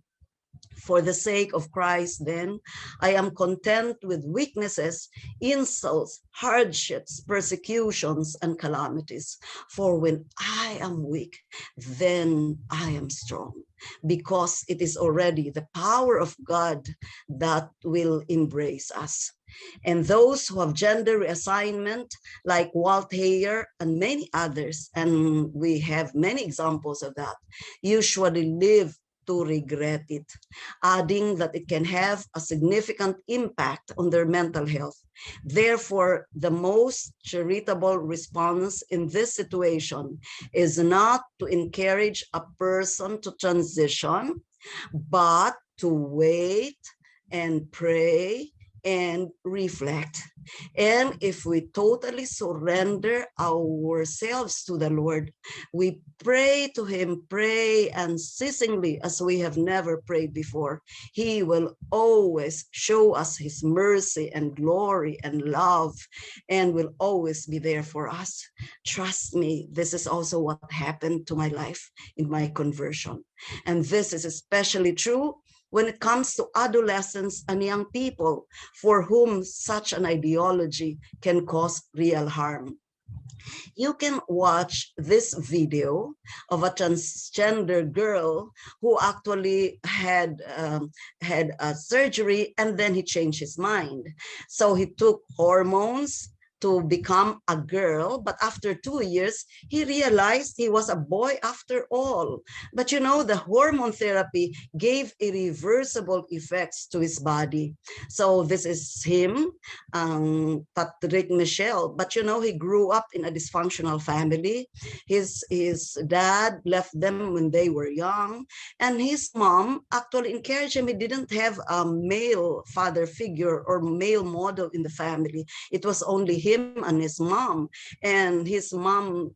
For the sake of Christ, then, I am content with weaknesses, insults, hardships, persecutions, and calamities. For when I am weak, then I am strong, because it is already the power of God that will embrace us. And those who have gender reassignment, like Walt Hayer and many others, and we have many examples of that, usually live to regret it, adding that it can have a significant impact on their mental health. Therefore, the most charitable response in this situation is not to encourage a person to transition, but to wait and pray and reflect. And if we totally surrender ourselves to the Lord, we pray to Him, pray unceasingly as we have never prayed before, He will always show us His mercy and glory and love, and will always be there for us. Trust me, this is also what happened to my life in my conversion. And this is especially true when it comes to adolescents and young people, for whom such an ideology can cause real harm. You can watch this video of a transgender girl who actually had a surgery, and then he changed his mind. So he took hormones to become a girl, but after 2 years, he realized he was a boy after all. But you know, the hormone therapy gave irreversible effects to his body. So this is him, Patrick Michel. But you know, he grew up in a dysfunctional family. His dad left them when they were young, and his mom actually encouraged him. He didn't have a male father figure or male model in the family. It was only him and his mom, and his mom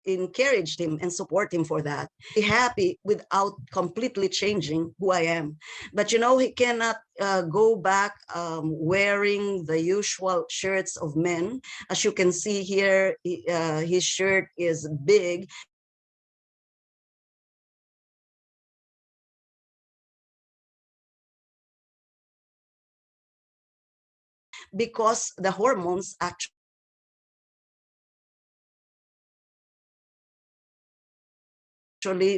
encouraged him and support him for that. Be happy without completely changing who I am. But you know, he cannot go back wearing the usual shirts of men. As you can see here, his shirt is big. because the hormones actually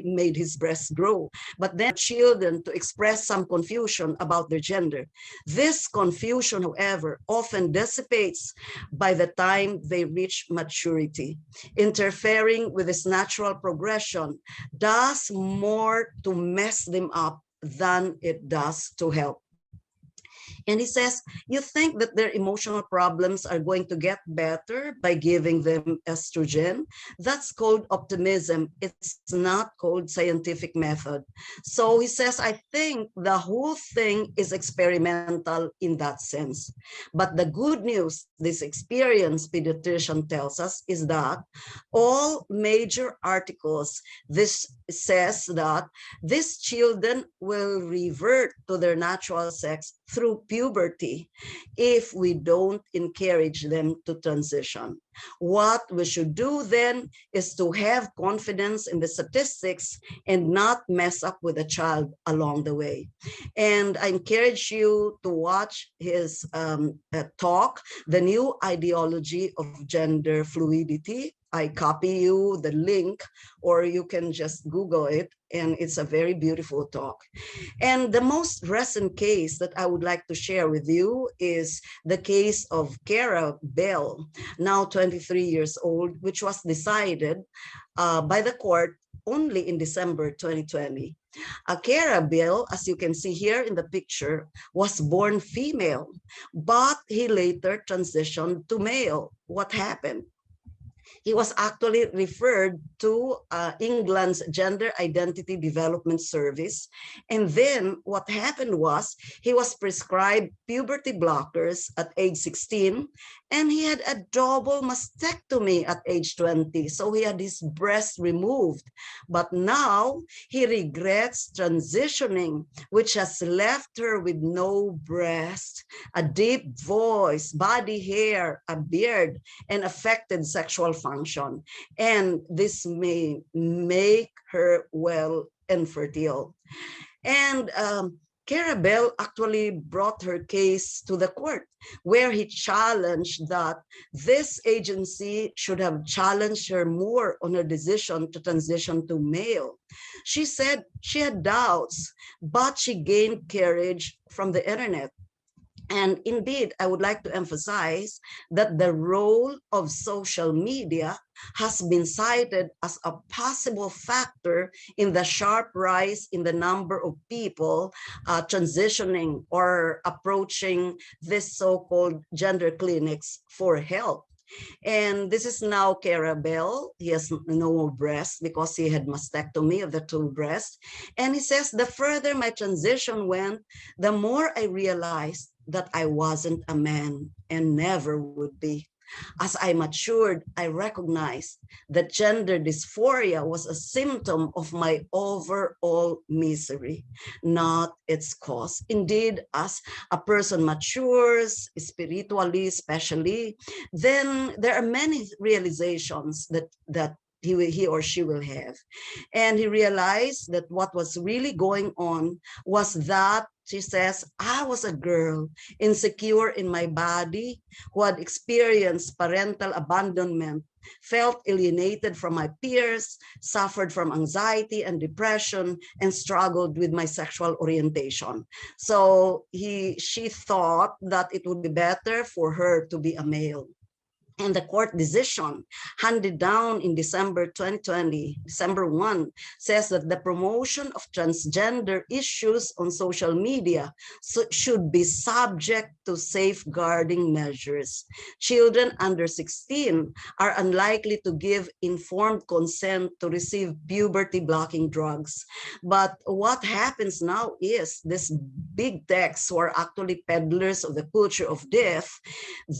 made his breast grow, but then children to express some confusion about their gender. This confusion, however, often dissipates by the time they reach maturity. Interfering with this natural progression does more to mess them up than it does to help. And he says, you think that their emotional problems are going to get better by giving them estrogen? That's called optimism. It's not called scientific method. So he says, I think the whole thing is experimental in that sense. But the good news, this experienced pediatrician tells us, is that all major articles, this says that these children will revert to their natural sex through puberty if we don't encourage them to transition. What we should do then is to have confidence in the statistics and not mess up with the child along the way. And I encourage you to watch his talk, The New Ideology of Gender Fluidity. I copy you the link, or you can just Google it, and it's a very beautiful talk. And the most recent case that I would like to share with you is the case of Kara Bell, now 23 years old, which was decided by the court only in December 2020. Kara Bell, as you can see here in the picture, was born female, but he later transitioned to male. What happened? He was actually referred to England's Gender Identity Development Service. And then what happened was he was prescribed puberty blockers at age 16, and he had a double mastectomy at age 20. So he had his breast removed. But now he regrets transitioning, which has left her with no breast, a deep voice, body hair, a beard, and affected sexual function. And this may make her well infertile. And Kara Bell actually brought her case to the court, where he challenged that this agency should have challenged her more on her decision to transition to male. She said she had doubts, but she gained courage from the internet. And indeed, I would like to emphasize that the role of social media has been cited as a possible factor in the sharp rise in the number of people transitioning or approaching this so-called gender clinics for help. And this is now Kara Bell. He has no breast because he had mastectomy of the two breasts. And he says, the further my transition went, the more I realized that I wasn't a man and never would be. As I matured, I recognized that gender dysphoria was a symptom of my overall misery, not its cause. Indeed, as a person matures, spiritually especially, then there are many realizations that he or she will have. And he realized that what was really going on was that, she says, I was a girl insecure in my body who had experienced parental abandonment, felt alienated from my peers, suffered from anxiety and depression, and struggled with my sexual orientation. So she thought that it would be better for her to be a male. And the court decision handed down in December 2020, December 1, says that the promotion of transgender issues on social media should be subject to safeguarding measures. Children under 16 are unlikely to give informed consent to receive puberty blocking drugs. But what happens now is these big techs who are actually peddlers of the culture of death,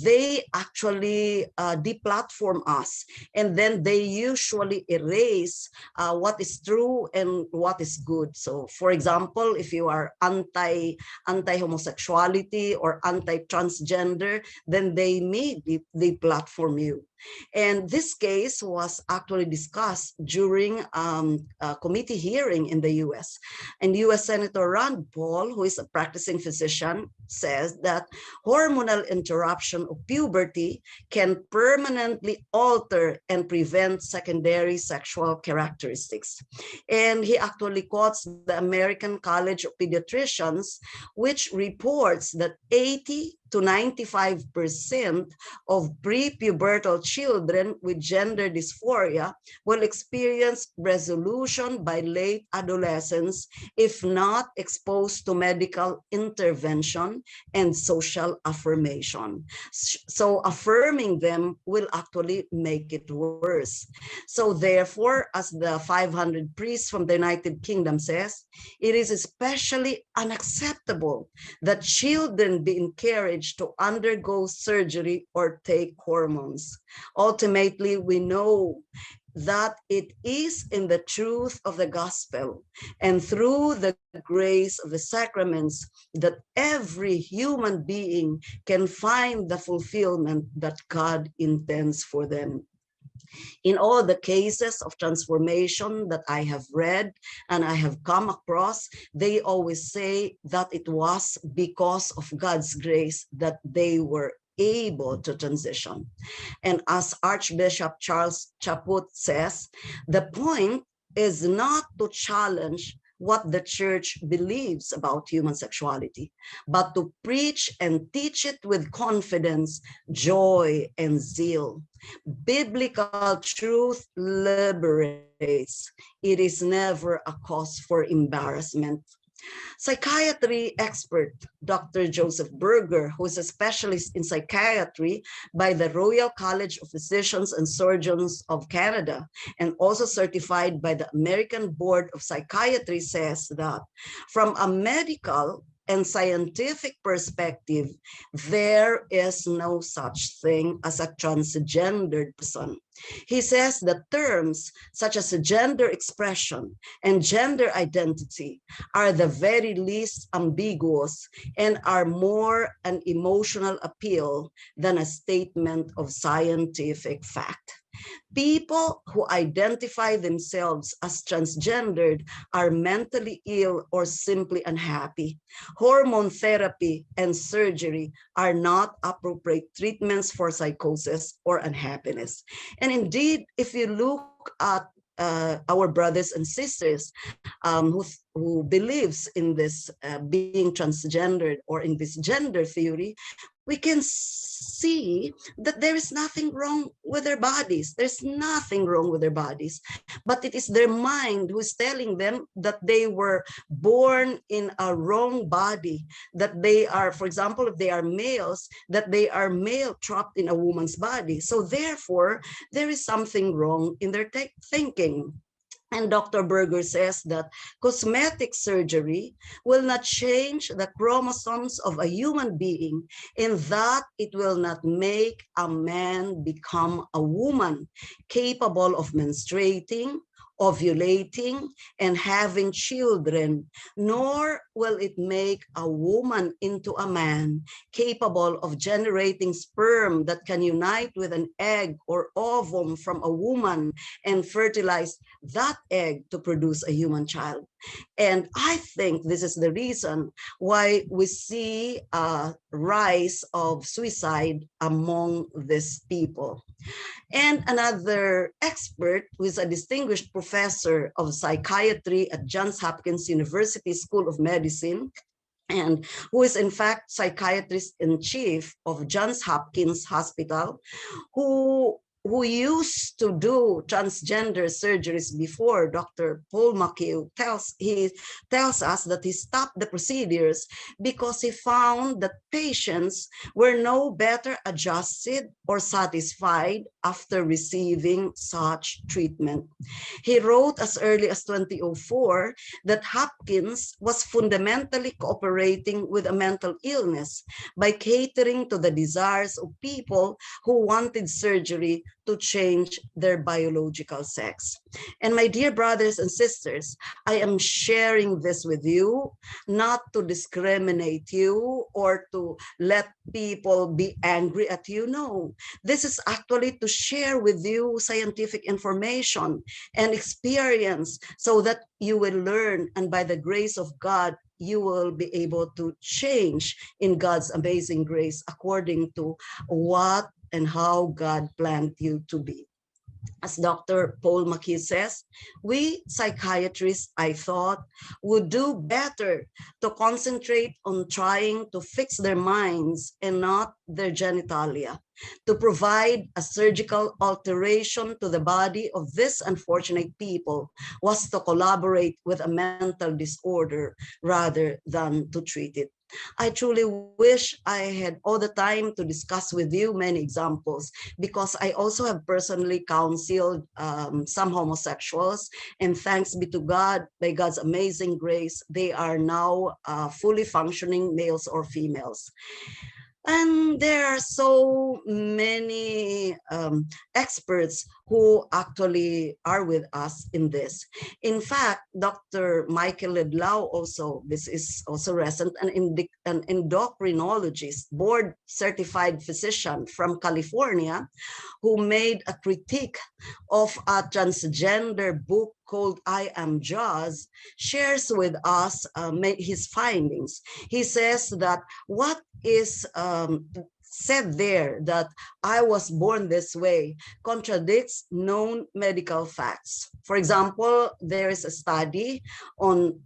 they actually deplatform us, and then they usually erase what is true and what is good. So for example, if you are anti-homosexuality or anti-transgender, then they may deplatform you. And this case was actually discussed during a committee hearing in the US. And US Senator Rand Paul, who is a practicing physician, says that hormonal interruption of puberty can permanently alter and prevent secondary sexual characteristics. And he actually quotes the American College of Pediatricians, which reports that 80 to 95% of prepubertal children with gender dysphoria will experience resolution by late adolescence if not exposed to medical intervention and social affirmation. So affirming them will actually make it worse. So therefore, as the 500 priests from the United Kingdom says, it is especially unacceptable that children be encouraged to undergo surgery or take hormones. Ultimately, we know that it is in the truth of the gospel and through the grace of the sacraments that every human being can find the fulfillment that God intends for them. In all the cases of transformation that I have read and I have come across, they always say that it was because of God's grace that they were able to transition. And as Archbishop Charles Chaput says, the point is not to challenge what the church believes about human sexuality, but to preach and teach it with confidence, joy, and zeal. Biblical truth liberates. It is never a cause for embarrassment. Psychiatry expert Dr. Joseph Berger, who is a specialist in psychiatry by the Royal College of Physicians and Surgeons of Canada, and also certified by the American Board of Psychiatry, says that from a medical and scientific perspective, there is no such thing as a transgendered person. He says that terms such as gender expression and gender identity are the very least ambiguous and are more an emotional appeal than a statement of scientific fact. People who identify themselves as transgendered are mentally ill or simply unhappy. Hormone therapy and surgery are not appropriate treatments for psychosis or unhappiness. And indeed, if you look at our brothers and sisters who believes in this being transgendered or in this gender theory, we can see that there is nothing wrong with their bodies. There's nothing wrong with their bodies, but it is their mind who is telling them that they were born in a wrong body, that they are, for example, if they are males, that they are male trapped in a woman's body. So therefore, there is something wrong in their thinking. And Dr. Berger says that cosmetic surgery will not change the chromosomes of a human being, in that it will not make a man become a woman capable of menstruating, ovulating, and having children, nor will it make a woman into a man capable of generating sperm that can unite with an egg or ovum from a woman and fertilize that egg to produce a human child. And I think this is the reason why we see a rise of suicide among these people. And another expert, who is a distinguished professor of psychiatry at Johns Hopkins University School of Medicine, and who is in fact psychiatrist in chief of Johns Hopkins Hospital, who used to do transgender surgeries before, Dr. Paul McHugh tells us that he stopped the procedures because he found that patients were no better adjusted or satisfied after receiving such treatment. He wrote as early as 2004 that Hopkins was fundamentally cooperating with a mental illness by catering to the desires of people who wanted surgery to change their biological sex. And my dear brothers and sisters, I am sharing this with you, not to discriminate you or to let people be angry at you. No, this is actually to share with you scientific information and experience so that you will learn, and by the grace of God, you will be able to change in God's amazing grace according to what and how God planned you to be. As Dr. Paul McKee says, we psychiatrists, I thought, would do better to concentrate on trying to fix their minds and not their genitalia, to provide a surgical alteration to the body of this unfortunate people was to collaborate with a mental disorder rather than to treat it. I truly wish I had all the time to discuss with you many examples, because I also have personally counseled some homosexuals, and thanks be to God, by God's amazing grace, they are now fully functioning males or females. And there are so many experts who actually are with us in this. In fact, Dr. Michael Ledlau also, this is also recent, an endocrinologist, board certified physician from California, who made a critique of a transgender book called I Am Jaws, shares with us his findings. He says that what is said there, that I was born this way, contradicts known medical facts. For example, there is a study on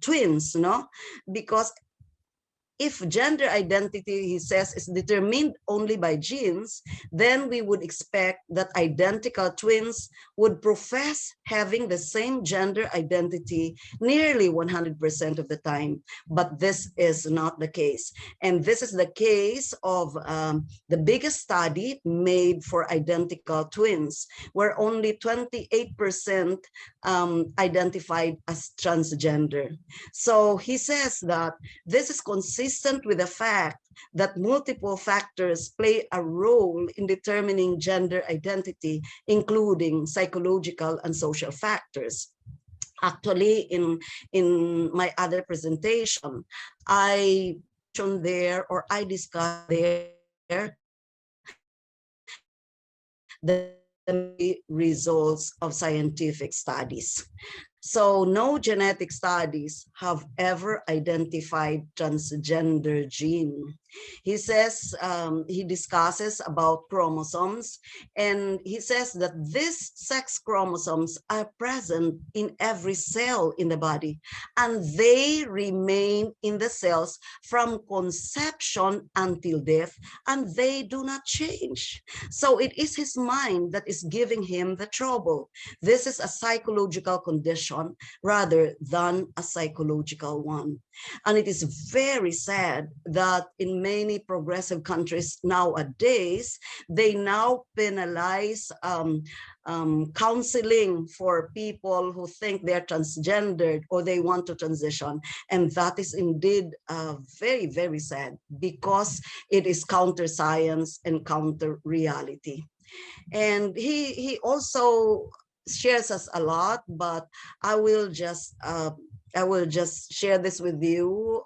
twins, no? Because if gender identity, he says, is determined only by genes, then we would expect that identical twins would profess having the same gender identity nearly 100% of the time. But this is not the case. And this is the case of the biggest study made for identical twins, where only 28% identified as transgender. So he says that this is consistent with the fact that multiple factors play a role in determining gender identity, including psychological and social factors. Actually, in my other presentation, I mentioned there, or I discussed there, the results of scientific studies. So no genetic studies have ever identified transgender gene. He says, he discusses about chromosomes, and he says that these sex chromosomes are present in every cell in the body, and they remain in the cells from conception until death, and they do not change. So it is his mind that is giving him the trouble. This is a psychological condition rather than a psychological one. And it is very sad that in many progressive countries nowadays, they now penalize counseling for people who think they're transgendered or they want to transition. And that is indeed very, very sad, because it is counter science and counter reality. And he also shares us a lot, but I will just share this with you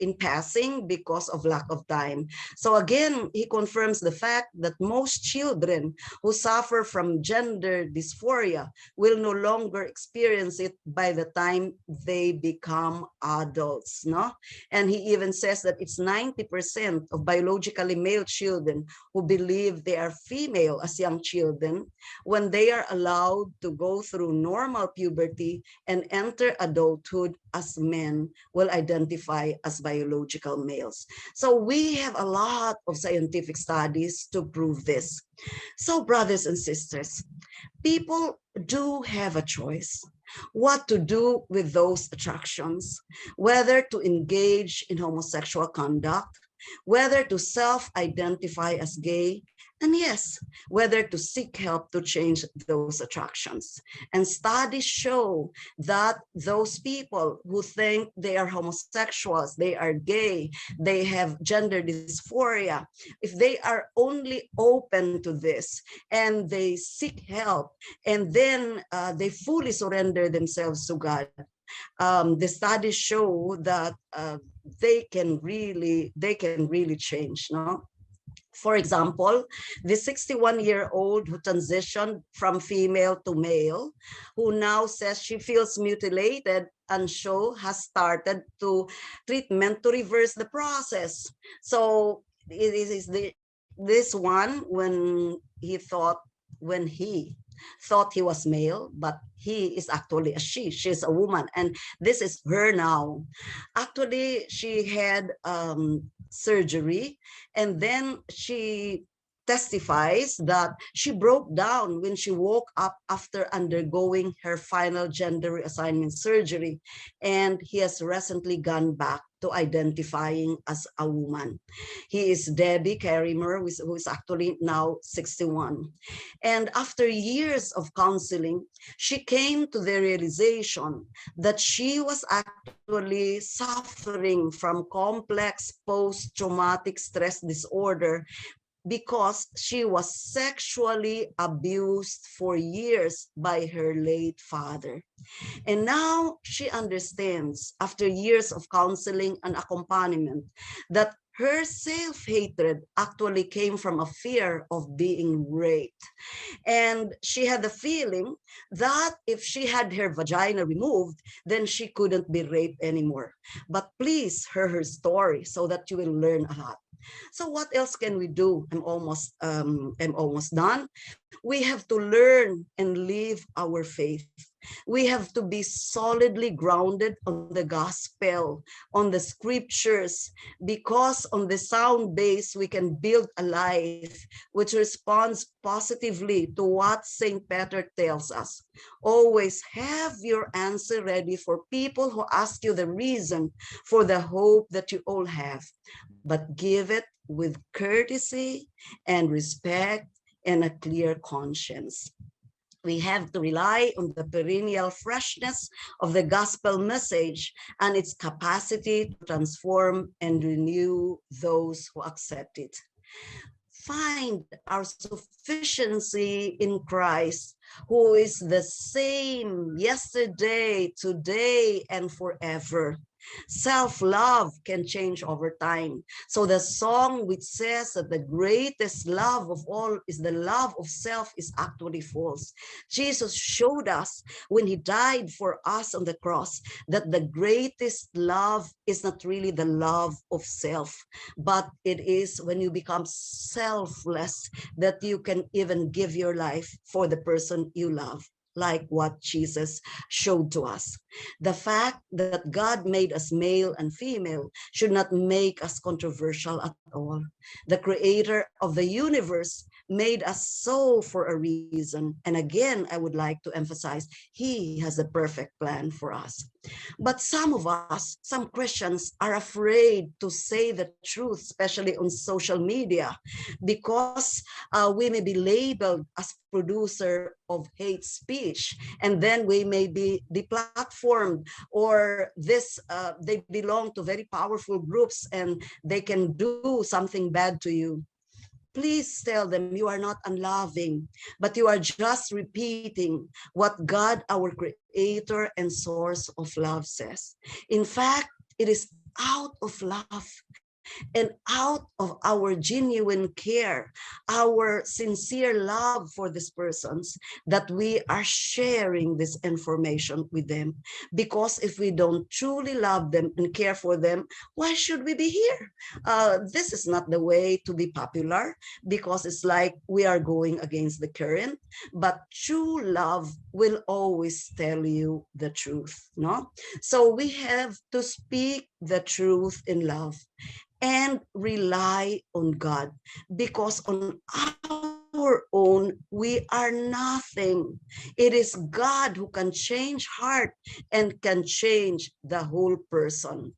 in passing because of lack of time. So again, he confirms the fact that most children who suffer from gender dysphoria will no longer experience it by the time they become adults, no? And he even says that it's 90% of biologically male children who believe they are female as young children, when they are allowed to go through normal puberty and enter adulthood as men, will identify as biological males. So we have a lot of scientific studies to prove this. So brothers and sisters, people do have a choice what to do with those attractions, whether to engage in homosexual conduct, whether to self-identify as gay, And yes, whether to seek help to change those attractions. And studies show that those people who think they are homosexuals, they are gay, they have gender dysphoria, if they are only open to this and they seek help and then they fully surrender themselves to God, the studies show that they can really change, no? For example, the 61-year-old who transitioned from female to male, who now says she feels mutilated and so has started to treatment to reverse the process. So it is this one when he thought he was male, but he is actually a she. She's a woman, and this is her now. Actually, she had surgery, and then she testifies that she broke down when she woke up after undergoing her final gender reassignment surgery, and he has recently gone back to identifying as a woman. He is Debbie Carrimer, who is actually now 61. And after years of counseling, she came to the realization that she was actually suffering from complex post-traumatic stress disorder because she was sexually abused for years by her late father. And now she understands, after years of counseling and accompaniment, that her self-hatred actually came from a fear of being raped. And she had the feeling that if she had her vagina removed, then she couldn't be raped anymore. But please hear her story so that you will learn a lot. So what else can we do? I'm almost done. We have to learn and live our faith. We have to be solidly grounded on the gospel, on the scriptures, because on the sound base we can build a life which responds positively to what St. Peter tells us. Always have your answer ready for people who ask you the reason for the hope that you all have, but give it with courtesy and respect and a clear conscience. We have to rely on the perennial freshness of the gospel message and its capacity to transform and renew those who accept it. Find our sufficiency in Christ, who is the same yesterday, today, and forever. Self-love can change over time. So the song which says that the greatest love of all is the love of self is actually false. Jesus showed us when he died for us on the cross that the greatest love is not really the love of self, but it is when you become selfless that you can even give your life for the person you love, like what Jesus showed to us. The fact that God made us male and female should not make us controversial at all. The creator of the universe made us so for a reason. And again, I would like to emphasize, he has a perfect plan for us. But some of us, some Christians, are afraid to say the truth, especially on social media, because we may be labeled as producer of hate speech, and then we may be deplatformed, or they belong to very powerful groups and they can do something bad to you. Please tell them you are not unloving, but you are just repeating what God, our creator and source of love, says. In fact, it is out of love and out of our genuine care, our sincere love for these persons, that we are sharing this information with them. Because if we don't truly love them and care for them, why should we be here? This is not the way to be popular, because it's like we are going against the current, but true love will always tell you the truth, no? So we have to speak the truth in love and rely on God, because on our own, we are nothing. It is God who can change heart and can change the whole person.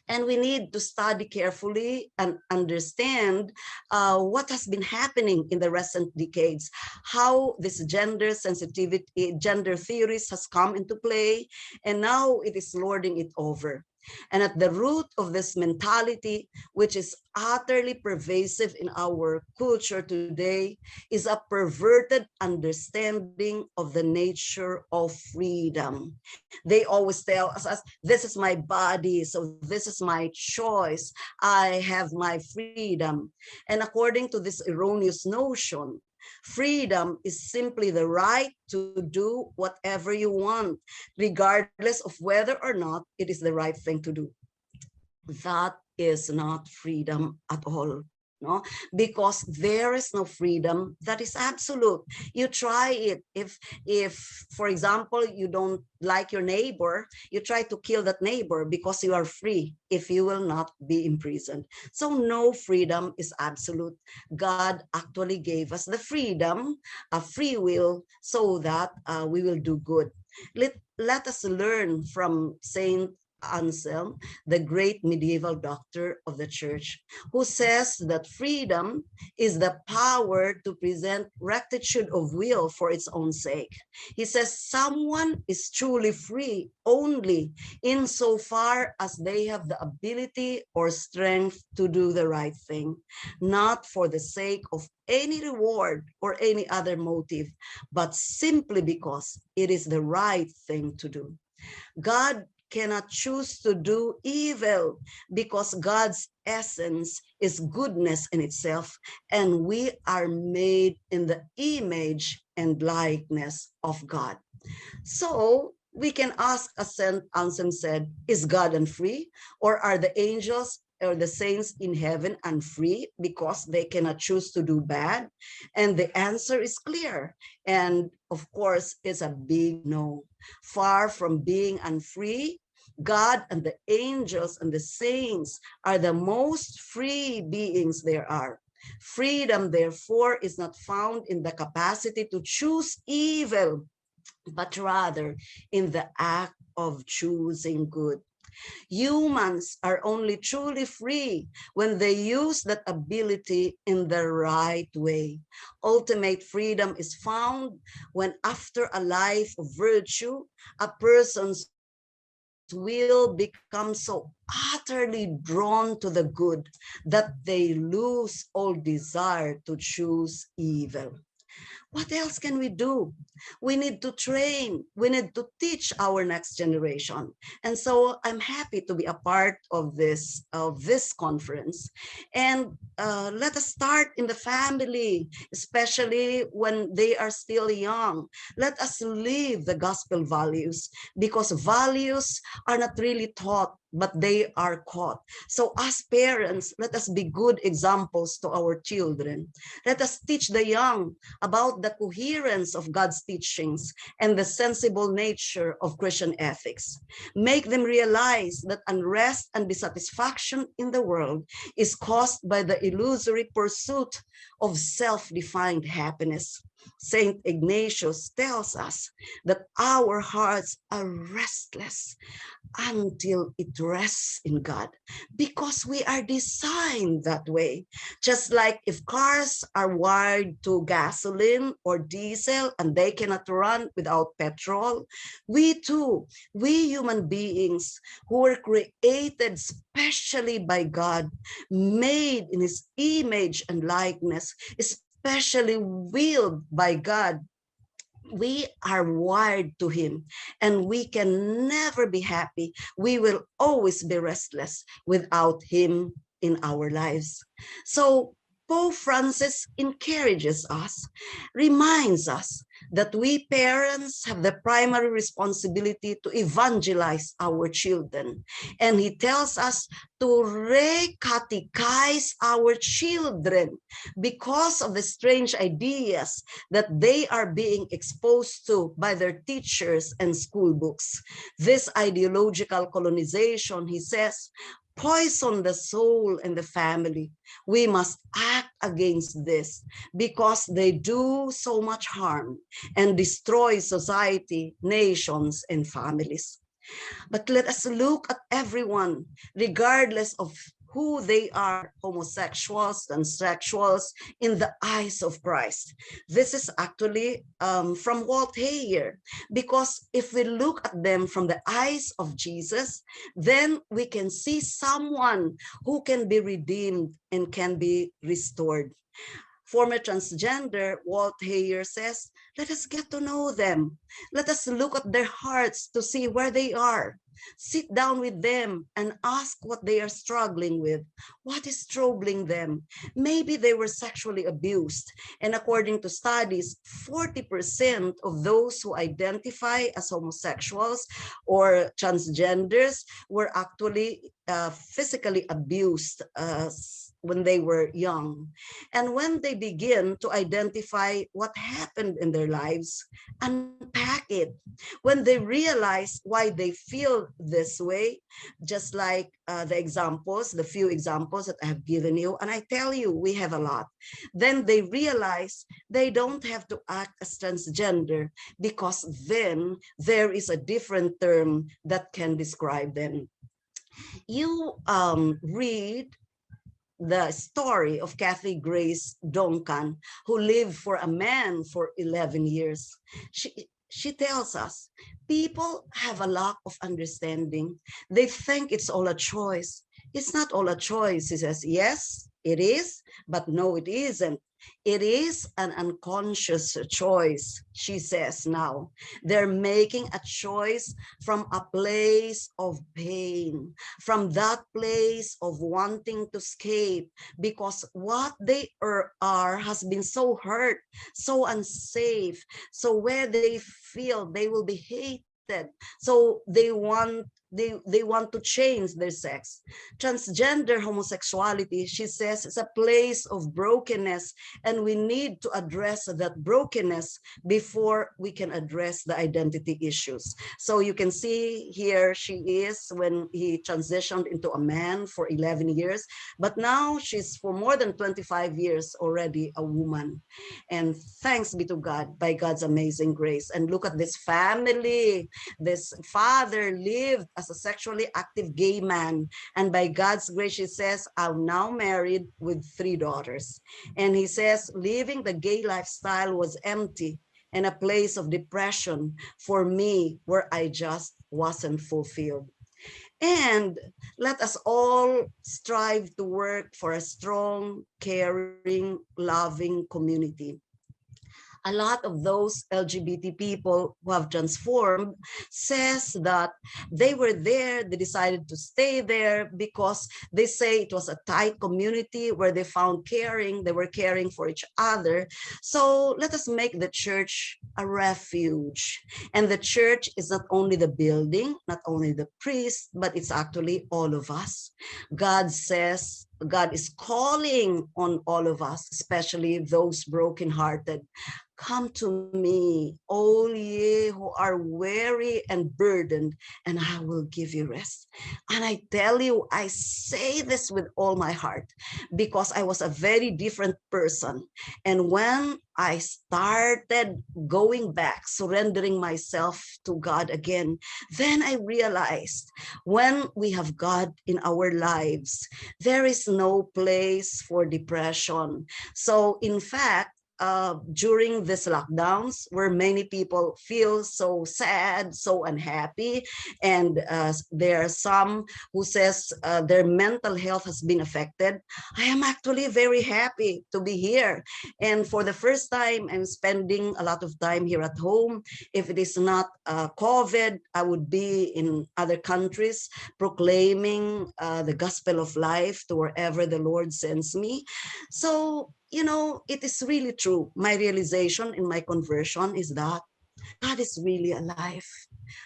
And we need to study carefully and understand what has been happening in the recent decades, how this gender sensitivity, gender theories has come into play, and now it is lording it over. And at the root of this mentality, which is utterly pervasive in our culture today, is a perverted understanding of the nature of freedom. They always tell us, this is my body, so this is my choice. I have my freedom. And according to this erroneous notion, freedom is simply the right to do whatever you want, regardless of whether or not it is the right thing to do. That is not freedom at all. No, because there is no freedom that is absolute. You try it. If for example, you don't like your neighbor, you try to kill that neighbor because you are free if you will not be imprisoned. So no freedom is absolute. God actually gave us the freedom, a free will, so that we will do good. Let us learn from Saint Anselm, the great medieval doctor of the church, who says that freedom is the power to present rectitude of will for its own sake. He says someone is truly free only insofar as they have the ability or strength to do the right thing, not for the sake of any reward or any other motive, but simply because it is the right thing to do. God cannot choose to do evil because God's essence is goodness in itself, and we are made in the image and likeness of God. So we can ask, as St. Anselm said, is God unfree, or are the angels or the saints in heaven unfree because they cannot choose to do bad? And the answer is clear. And of course, it's a big no. Far from being unfree, God and the angels and the saints are the most free beings there are. Freedom, therefore, is not found in the capacity to choose evil, but rather in the act of choosing good. Humans are only truly free when they use that ability in the right way. Ultimate freedom is found when, after a life of virtue, a person's will becomes so utterly drawn to the good that they lose all desire to choose evil. What else can we do? We need to train. We need to teach our next generation. And so I'm happy to be a part of this conference. And let us start in the family, especially when they are still young. Let us live the gospel values, because values are not really taught, but they are caught. So as parents, let us be good examples to our children. Let us teach the young about the coherence of God's teachings and the sensible nature of Christian ethics. Make them realize that unrest and dissatisfaction in the world is caused by the illusory pursuit of self-defined happiness. Saint Ignatius tells us that our hearts are restless until it rests in God, because we are designed that way. Just like if cars are wired to gasoline or diesel and they cannot run without petrol, we too, we human beings who were created specially by God, made in his image and likeness, especially willed by God, we are wired to him, and we can never be happy. We will always be restless without him in our lives. So Pope Francis encourages us, reminds us that we parents have the primary responsibility to evangelize our children. And he tells us to re-catechize our children because of the strange ideas that they are being exposed to by their teachers and school books. This ideological colonization, he says, poison the soul and the family. We must act against this because they do so much harm and destroy society, nations, and families. But let us look at everyone, regardless of who they are, homosexuals, transsexuals, in the eyes of Christ. This is actually from Walt Hayer, because if we look at them from the eyes of Jesus, then we can see someone who can be redeemed and can be restored. Former transgender, Walt Hayer says, let us get to know them. Let us look at their hearts to see where they are. Sit down with them and ask what they are struggling with. What is troubling them? Maybe they were sexually abused. And according to studies, 40% of those who identify as homosexuals or transgenders were actually physically abused when they were young. And when they begin to identify what happened in their lives, unpack it. When they realize why they feel this way, just like the few examples that I have given you, and I tell you, we have a lot, then they realize they don't have to act as transgender, because then there is a different term that can describe them. You read the story of Kathy Grace Duncan, who lived for a man for 11 years. She tells us, people have a lack of understanding. They think it's all a choice. It's not all a choice. He says, yes, it is, but no, it isn't. It is an unconscious choice, she says now. They're making a choice from a place of pain, from that place of wanting to escape, because what they are has been so hurt, so unsafe. So where they feel they will be hated, so they want to change their sex. Transgender homosexuality, she says, is a place of brokenness, and we need to address that brokenness before we can address the identity issues. So you can see here she is when he transitioned into a man for 11 years, but now she's for more than 25 years already a woman. And thanks be to God, by God's amazing grace. And look at this family. This father lived as a sexually active gay man, and by God's grace, she says, I'm now married with 3 daughters. And he says, living the gay lifestyle was empty and a place of depression for me, where I just wasn't fulfilled. And let us all strive to work for a strong, caring, loving community. A lot of those LGBT people who have transformed says that they were there, they decided to stay there because they say it was a tight community where they found caring, they were caring for each other. So let us make the church a refuge. And the church is not only the building, not only the priest, but it's actually all of us. God says, God is calling on all of us, especially those brokenhearted. Come to me, all ye who are weary and burdened, and I will give you rest. And I tell you, I say this with all my heart, because I was a very different person. And when I started going back, surrendering myself to God again, then I realized when we have God in our lives, there is no place for depression. So in fact, during these lockdowns, where many people feel so sad, so unhappy, and there are some who says their mental health has been affected, I am actually very happy to be here. And for the first time, I'm spending a lot of time here at home. If it is not COVID, I would be in other countries proclaiming the gospel of life to wherever the Lord sends me. So, you know, it is really true. My realization in my conversion is that God is really alive.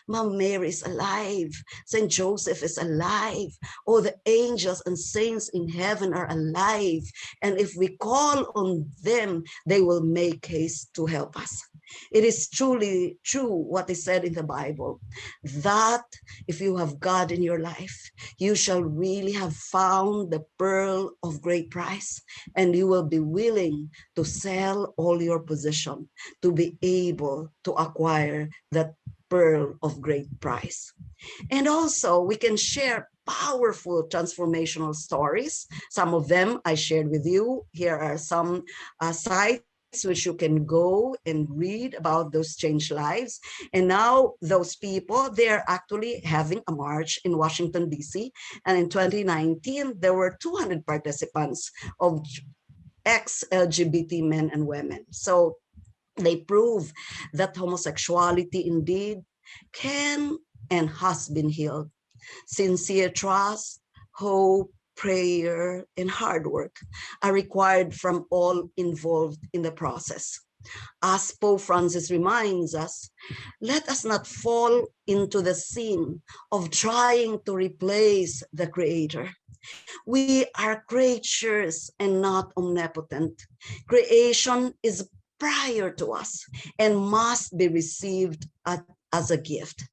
Mom Mary is alive. Saint Joseph is alive. All the angels and saints in heaven are alive. And if we call on them, they will make haste to help us. It is truly true what is said in the Bible, that if you have God in your life, you shall really have found the pearl of great price, and you will be willing to sell all your possession to be able to acquire that pearl of great price. And also, we can share powerful transformational stories. Some of them I shared with you. Here are some sites which you can go and read about those changed lives. And now those people, they're actually having a march in Washington, D.C. And in 2019, there were 200 participants of ex-LGBT men and women. So they prove that homosexuality indeed can and has been healed. Sincere trust, hope, prayer, and hard work are required from all involved in the process. As Pope Francis reminds us, let us not fall into the sin of trying to replace the Creator. We are creatures and not omnipotent. Creation is prior to us and must be received as a gift.